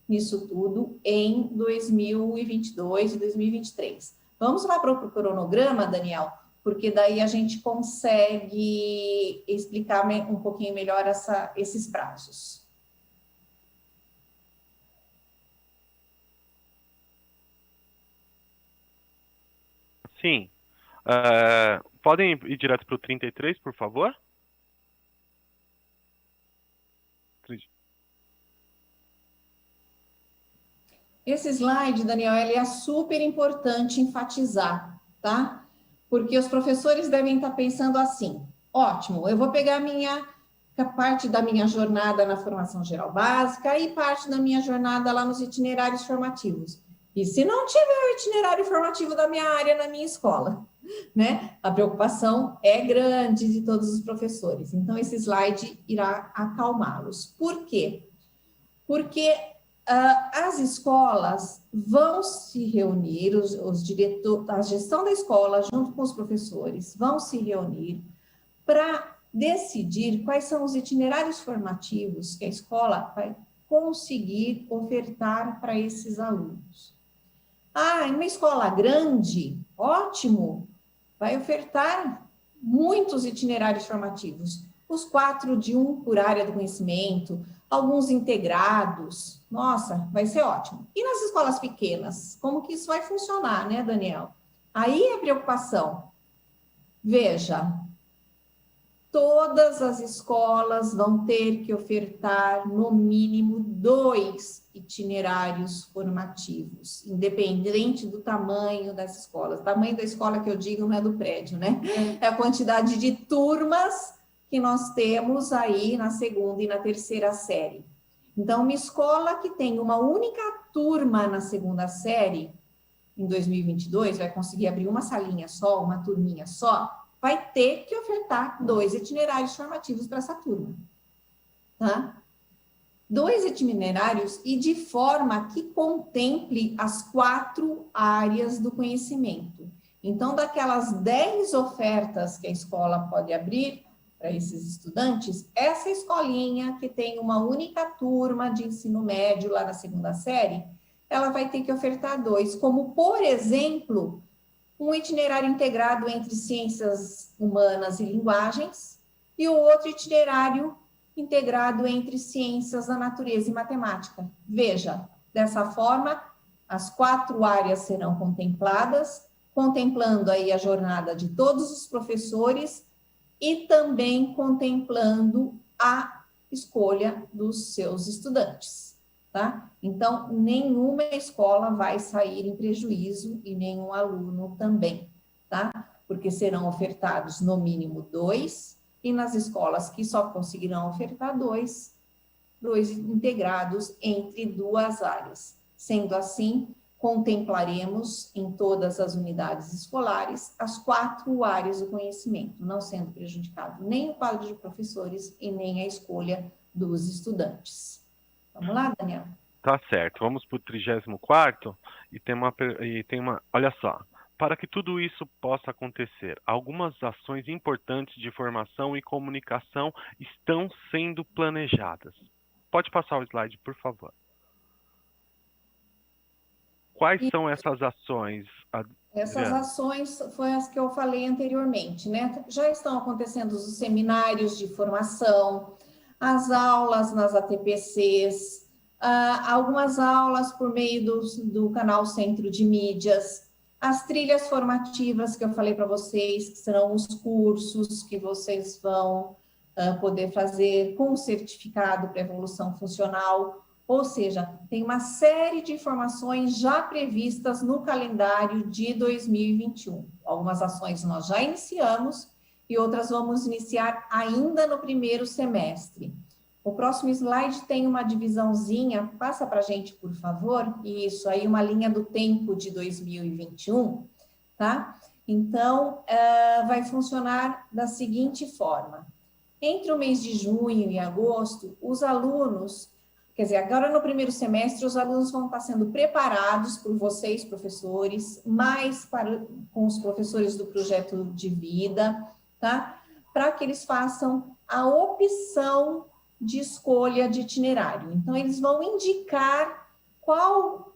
nisso tudo em 2022 e 2023. Vamos lá para o cronograma, Daniel, porque daí a gente consegue explicar um pouquinho melhor esses prazos. Sim. Podem ir direto para o 33, por favor? Esse slide, Daniel, ele é super importante enfatizar, tá? Porque os professores devem estar pensando assim, ótimo, eu vou pegar parte da minha jornada na formação geral básica e parte da minha jornada lá nos itinerários formativos. E se não tiver o itinerário formativo da minha área na minha escola, né? A preocupação é grande de todos os professores. Então, esse slide irá acalmá-los. Por quê? Porque as escolas vão se reunir, os diretores, a gestão da escola, junto com os professores, vão se reunir para decidir quais são os itinerários formativos que a escola vai conseguir ofertar para esses alunos. Em uma escola grande, ótimo, vai ofertar muitos itinerários formativos, os 4 de 1 por área do conhecimento, alguns integrados, nossa, vai ser ótimo. E nas escolas pequenas, como que isso vai funcionar, né, Daniel? Aí é a preocupação. Veja, todas as escolas vão ter que ofertar, no mínimo, 2 itinerários formativos, independente do tamanho das escolas. O tamanho da escola que eu digo não é do prédio, né? É a quantidade de turmas que nós temos aí na segunda e na terceira série. Então, uma escola que tem uma única turma na segunda série, em 2022, vai conseguir abrir uma salinha só, uma turminha só, vai ter que ofertar 2 itinerários formativos para essa turma, tá? 2 itinerários e de forma que contemple as 4 áreas do conhecimento. Então, daquelas 10 ofertas que a escola pode abrir para esses estudantes, essa escolinha que tem uma única turma de ensino médio lá na segunda série, ela vai ter que ofertar 2, como, por exemplo, um itinerário integrado entre ciências humanas e linguagens, e o outro itinerário integrado entre ciências da natureza e matemática. Veja, dessa forma, as 4 áreas serão contempladas, contemplando aí a jornada de todos os professores e também contemplando a escolha dos seus estudantes, tá? Então, nenhuma escola vai sair em prejuízo e nenhum aluno também, tá? Porque serão ofertados no mínimo 2, e nas escolas que só conseguirão ofertar 2 integrados entre 2 áreas. Sendo assim, contemplaremos em todas as unidades escolares as 4 áreas do conhecimento, não sendo prejudicado nem o quadro de professores e nem a escolha dos estudantes. Vamos lá, Daniel? Tá certo. Vamos para o 34º e tem uma. Olha só. Para que tudo isso possa acontecer, algumas ações importantes de formação e comunicação estão sendo planejadas. Pode passar o slide, por favor. Quais são essas ações, Adriana? Essas ações foram as que eu falei anteriormente, né? Já estão acontecendo os seminários de formação, as aulas nas ATPCs, algumas aulas por meio do canal Centro de Mídias, as trilhas formativas que eu falei para vocês, que serão os cursos que vocês vão poder fazer com o certificado para evolução funcional. Ou seja, tem uma série de informações já previstas no calendário de 2021. Algumas ações nós já iniciamos e outras vamos iniciar ainda no primeiro semestre. O próximo slide tem uma divisãozinha, passa para a gente, por favor. Isso, aí uma linha do tempo de 2021, tá? Então, vai funcionar da seguinte forma. Entre o mês de junho e agosto, os alunos, quer dizer, agora no primeiro semestre, os alunos vão estar sendo preparados por vocês, professores, mais com os professores do projeto de vida, tá? Para que eles façam a opção de escolha de itinerário. Então, eles vão indicar qual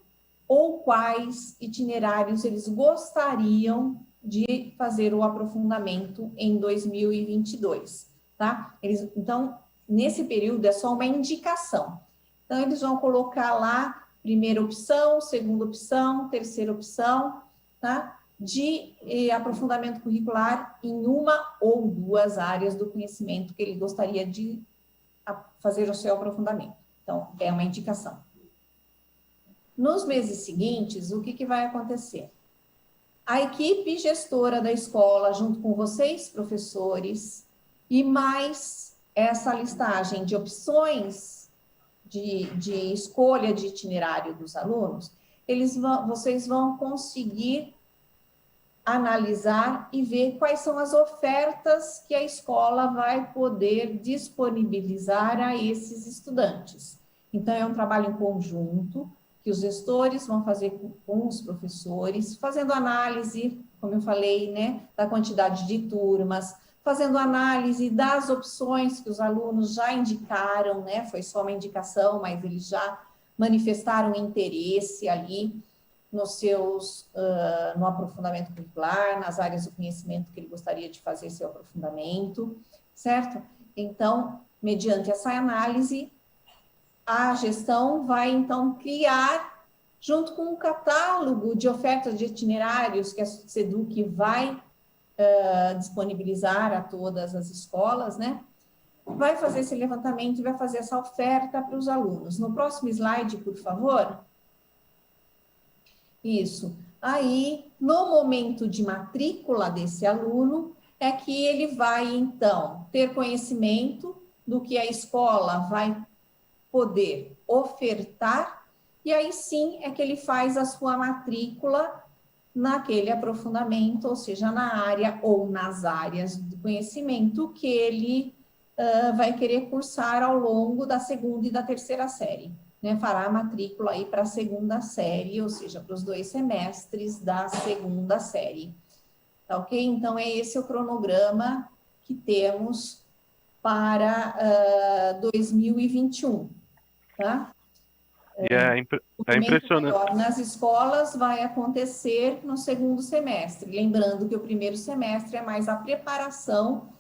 ou quais itinerários eles gostariam de fazer o aprofundamento em 2022, tá? Então, nesse período é só uma indicação. Então, eles vão colocar lá primeira opção, segunda opção, terceira opção, tá? De aprofundamento curricular em uma ou 2 áreas do conhecimento que ele gostaria de fazer o seu aprofundamento. Então, é uma indicação. Nos meses seguintes, o que vai acontecer? A equipe gestora da escola, junto com vocês, professores, e mais essa listagem de opções de escolha de itinerário dos alunos, vocês vão conseguir analisar e ver quais são as ofertas que a escola vai poder disponibilizar a esses estudantes. Então, é um trabalho em conjunto, que os gestores vão fazer com os professores, fazendo análise, como eu falei, né, da quantidade de turmas, fazendo análise das opções que os alunos já indicaram, né, foi só uma indicação, mas eles já manifestaram interesse ali no aprofundamento curricular, nas áreas do conhecimento que ele gostaria de fazer seu aprofundamento, certo? Então, mediante essa análise, a gestão vai, então, criar, junto com o catálogo de ofertas de itinerários que a SEDUC vai disponibilizar a todas as escolas, né? Vai fazer esse levantamento e vai fazer essa oferta para os alunos. No próximo slide, por favor. Isso. Aí, no momento de matrícula desse aluno, é que ele vai, então, ter conhecimento do que a escola vai poder ofertar, e aí sim é que ele faz a sua matrícula naquele aprofundamento, ou seja, na área ou nas áreas do conhecimento que ele vai querer cursar ao longo da 2ª e da 3ª série. Né, fará a matrícula aí para a 2ª série, ou seja, para os 2 semestres da 2ª série. Tá ok? Então, é esse o cronograma que temos para 2021, tá? E é impressionante. Maior nas escolas vai acontecer no 2º semestre, lembrando que o primeiro semestre é mais a preparação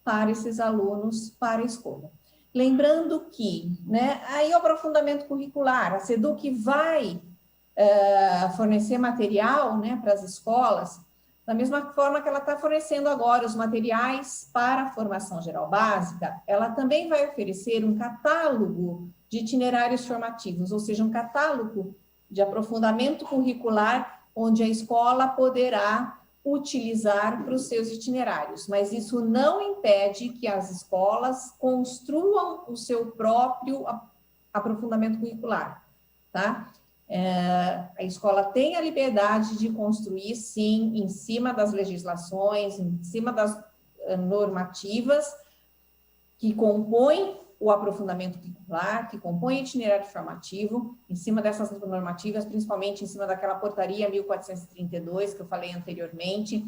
para esses alunos para a escola. Lembrando que, né, aí o aprofundamento curricular, a SEDUC vai fornecer material, né, para as escolas, da mesma forma que ela está fornecendo agora os materiais para a formação geral básica, ela também vai oferecer um catálogo de itinerários formativos, ou seja, um catálogo de aprofundamento curricular, onde a escola poderá utilizar para os seus itinerários, mas isso não impede que as escolas construam o seu próprio aprofundamento curricular, tá? A escola tem a liberdade de construir, sim, em cima das legislações, em cima das normativas que compõem o aprofundamento curricular, que compõem o itinerário formativo, em cima dessas normativas, principalmente em cima daquela portaria 1432, que eu falei anteriormente,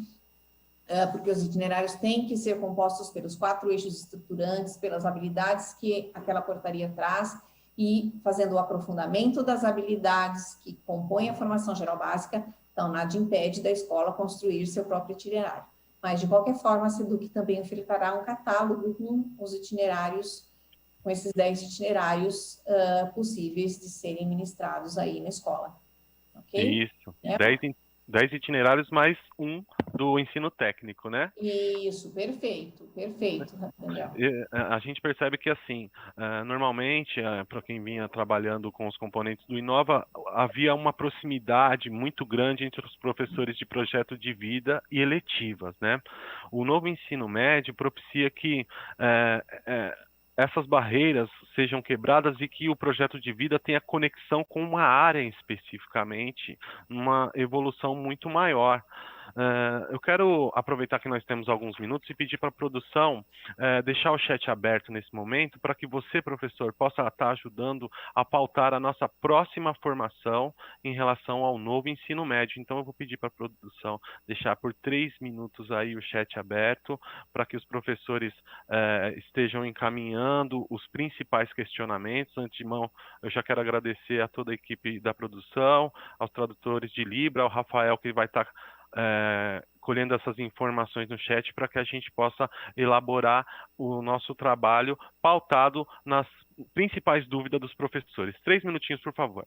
porque os itinerários têm que ser compostos pelos 4 eixos estruturantes, pelas habilidades que aquela portaria traz, e fazendo o aprofundamento das habilidades que compõem a formação geral básica, então nada impede da escola construir seu próprio itinerário. Mas, de qualquer forma, a SEDUC também ofertará um catálogo com os itinerários, com esses 10 itinerários possíveis de serem ministrados aí na escola. Ok? Isso, 10 itinerários mais um do ensino técnico, né? Isso, perfeito, Daniel. A gente percebe que, assim, normalmente, para quem vinha trabalhando com os componentes do Inova, havia uma proximidade muito grande entre os professores de projeto de vida e eletivas, né? O novo ensino médio propicia que essas barreiras sejam quebradas e que o projeto de vida tenha conexão com uma área especificamente, uma evolução muito maior. Eu quero aproveitar que nós temos alguns minutos e pedir para a produção deixar o chat aberto nesse momento para que você, professor, possa estar ajudando a pautar a nossa próxima formação em relação ao novo ensino médio. Então, eu vou pedir para a produção deixar por 3 minutos aí o chat aberto para que os professores estejam encaminhando os principais questionamentos. Antemão, eu já quero agradecer a toda a equipe da produção, aos tradutores de Libra, ao Rafael, que vai estar colhendo essas informações no chat para que a gente possa elaborar o nosso trabalho pautado nas principais dúvidas dos professores. 3 minutinhos, por favor.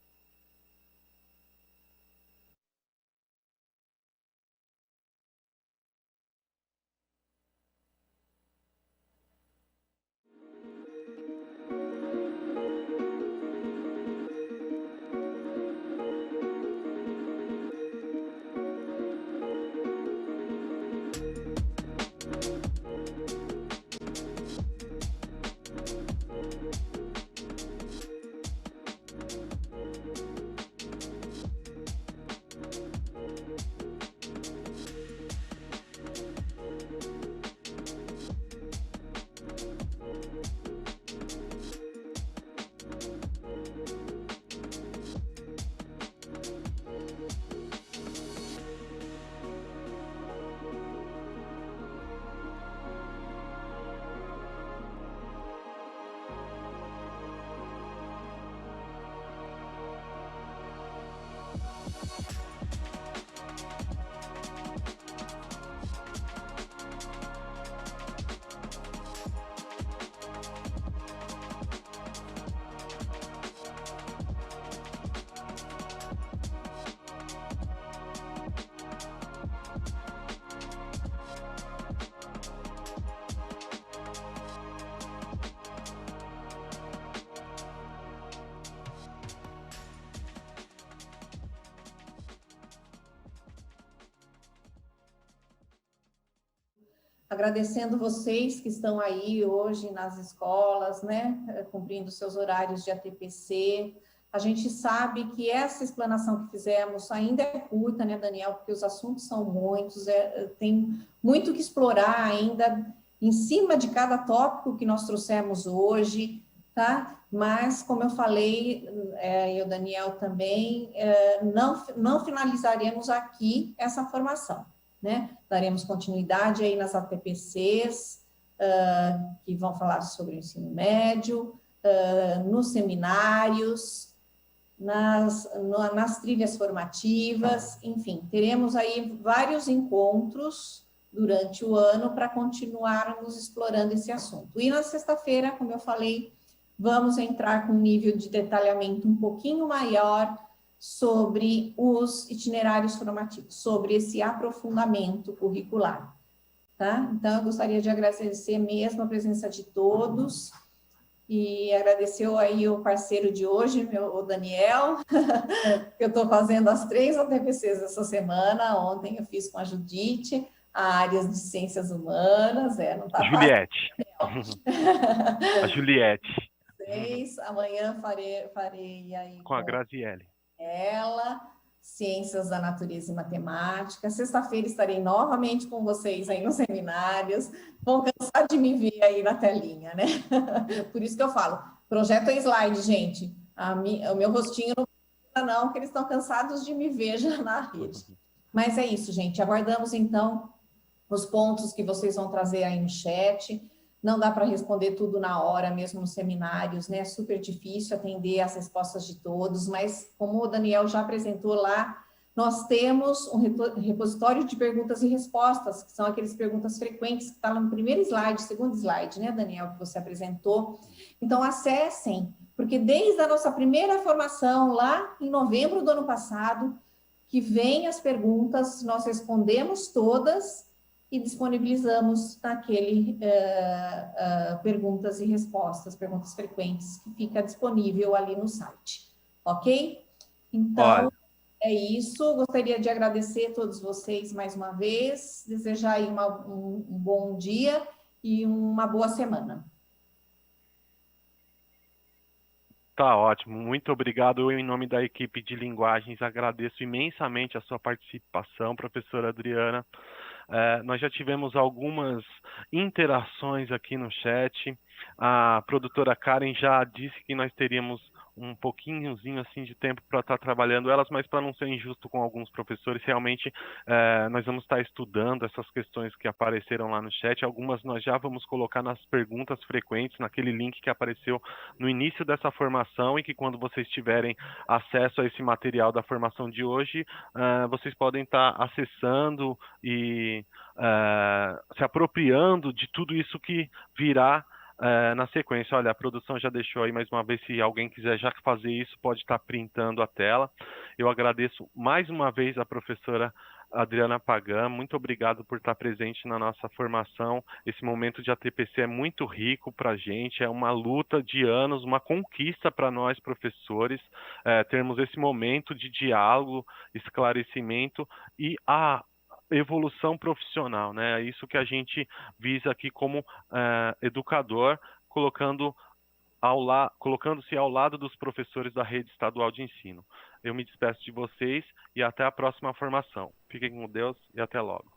Agradecendo vocês que estão aí hoje nas escolas, né, cumprindo seus horários de ATPC. A gente sabe que essa explanação que fizemos ainda é curta, né, Daniel, porque os assuntos são muitos, tem muito que explorar ainda em cima de cada tópico que nós trouxemos hoje, tá? Mas, como eu falei, e o Daniel também, não finalizaremos aqui essa formação, né? Daremos continuidade aí nas ATPCs, que vão falar sobre o ensino médio, nos seminários, nas trilhas formativas, enfim, teremos aí vários encontros, durante o ano para continuarmos explorando esse assunto. E na sexta-feira, como eu falei, vamos entrar com um nível de detalhamento um pouquinho maior sobre os itinerários formativos, sobre esse aprofundamento curricular, tá? Então, eu gostaria de agradecer mesmo a presença de todos e agradecer aí o parceiro de hoje, o Daniel, que eu estou fazendo as 3 OTPCs essa semana. Ontem eu fiz com a Judite, a áreas de ciências humanas, não está fácil. Juliette. A Juliette. Amanhã farei aí com a Graziele. Ela, ciências da natureza e matemática. Sexta-feira estarei novamente com vocês aí nos seminários. Vão cansar de me ver aí na telinha, né? Por isso que eu falo, projeto é slide, gente. O meu rostinho não, porque eles estão cansados de me ver já na rede. Mas é isso, gente. Aguardamos, então, os pontos que vocês vão trazer aí no chat. Não dá para responder tudo na hora, mesmo nos seminários, né? É super difícil atender as respostas de todos, mas como o Daniel já apresentou lá, nós temos um repositório de perguntas e respostas, que são aquelas perguntas frequentes que está lá no primeiro slide, segundo slide, né, Daniel, que você apresentou. Então, acessem, porque desde a nossa primeira formação, lá em novembro do ano passado, que vem as perguntas, nós respondemos todas e disponibilizamos naquele perguntas e respostas, perguntas frequentes, que fica disponível ali no site, ok? Então, é isso. Gostaria de agradecer a todos vocês mais uma vez, desejar aí um bom dia e uma boa semana. Tá ótimo, muito obrigado. Eu, em nome da equipe de linguagens, agradeço imensamente a sua participação, professora Adriana. Nós já tivemos algumas interações aqui no chat. A produtora Karen já disse que nós teríamos um pouquinhozinho assim de tempo para estar trabalhando elas, mas para não ser injusto com alguns professores, realmente nós vamos estar estudando essas questões que apareceram lá no chat. Algumas nós já vamos colocar nas perguntas frequentes, naquele link que apareceu no início dessa formação, e que quando vocês tiverem acesso a esse material da formação de hoje, vocês podem estar acessando e se apropriando de tudo isso que virá na sequência. Olha, a produção já deixou aí mais uma vez, se alguém quiser já fazer isso, pode estar printando a tela. Eu agradeço mais uma vez a professora Adriana Pagan, muito obrigado por estar presente na nossa formação. Esse momento de ATPC é muito rico para a gente, é uma luta de anos, uma conquista para nós professores, termos esse momento de diálogo, esclarecimento e evolução profissional, né? É isso que a gente visa aqui como educador, colocando-se ao lado dos professores da rede estadual de ensino. Eu me despeço de vocês e até a próxima formação. Fiquem com Deus e até logo.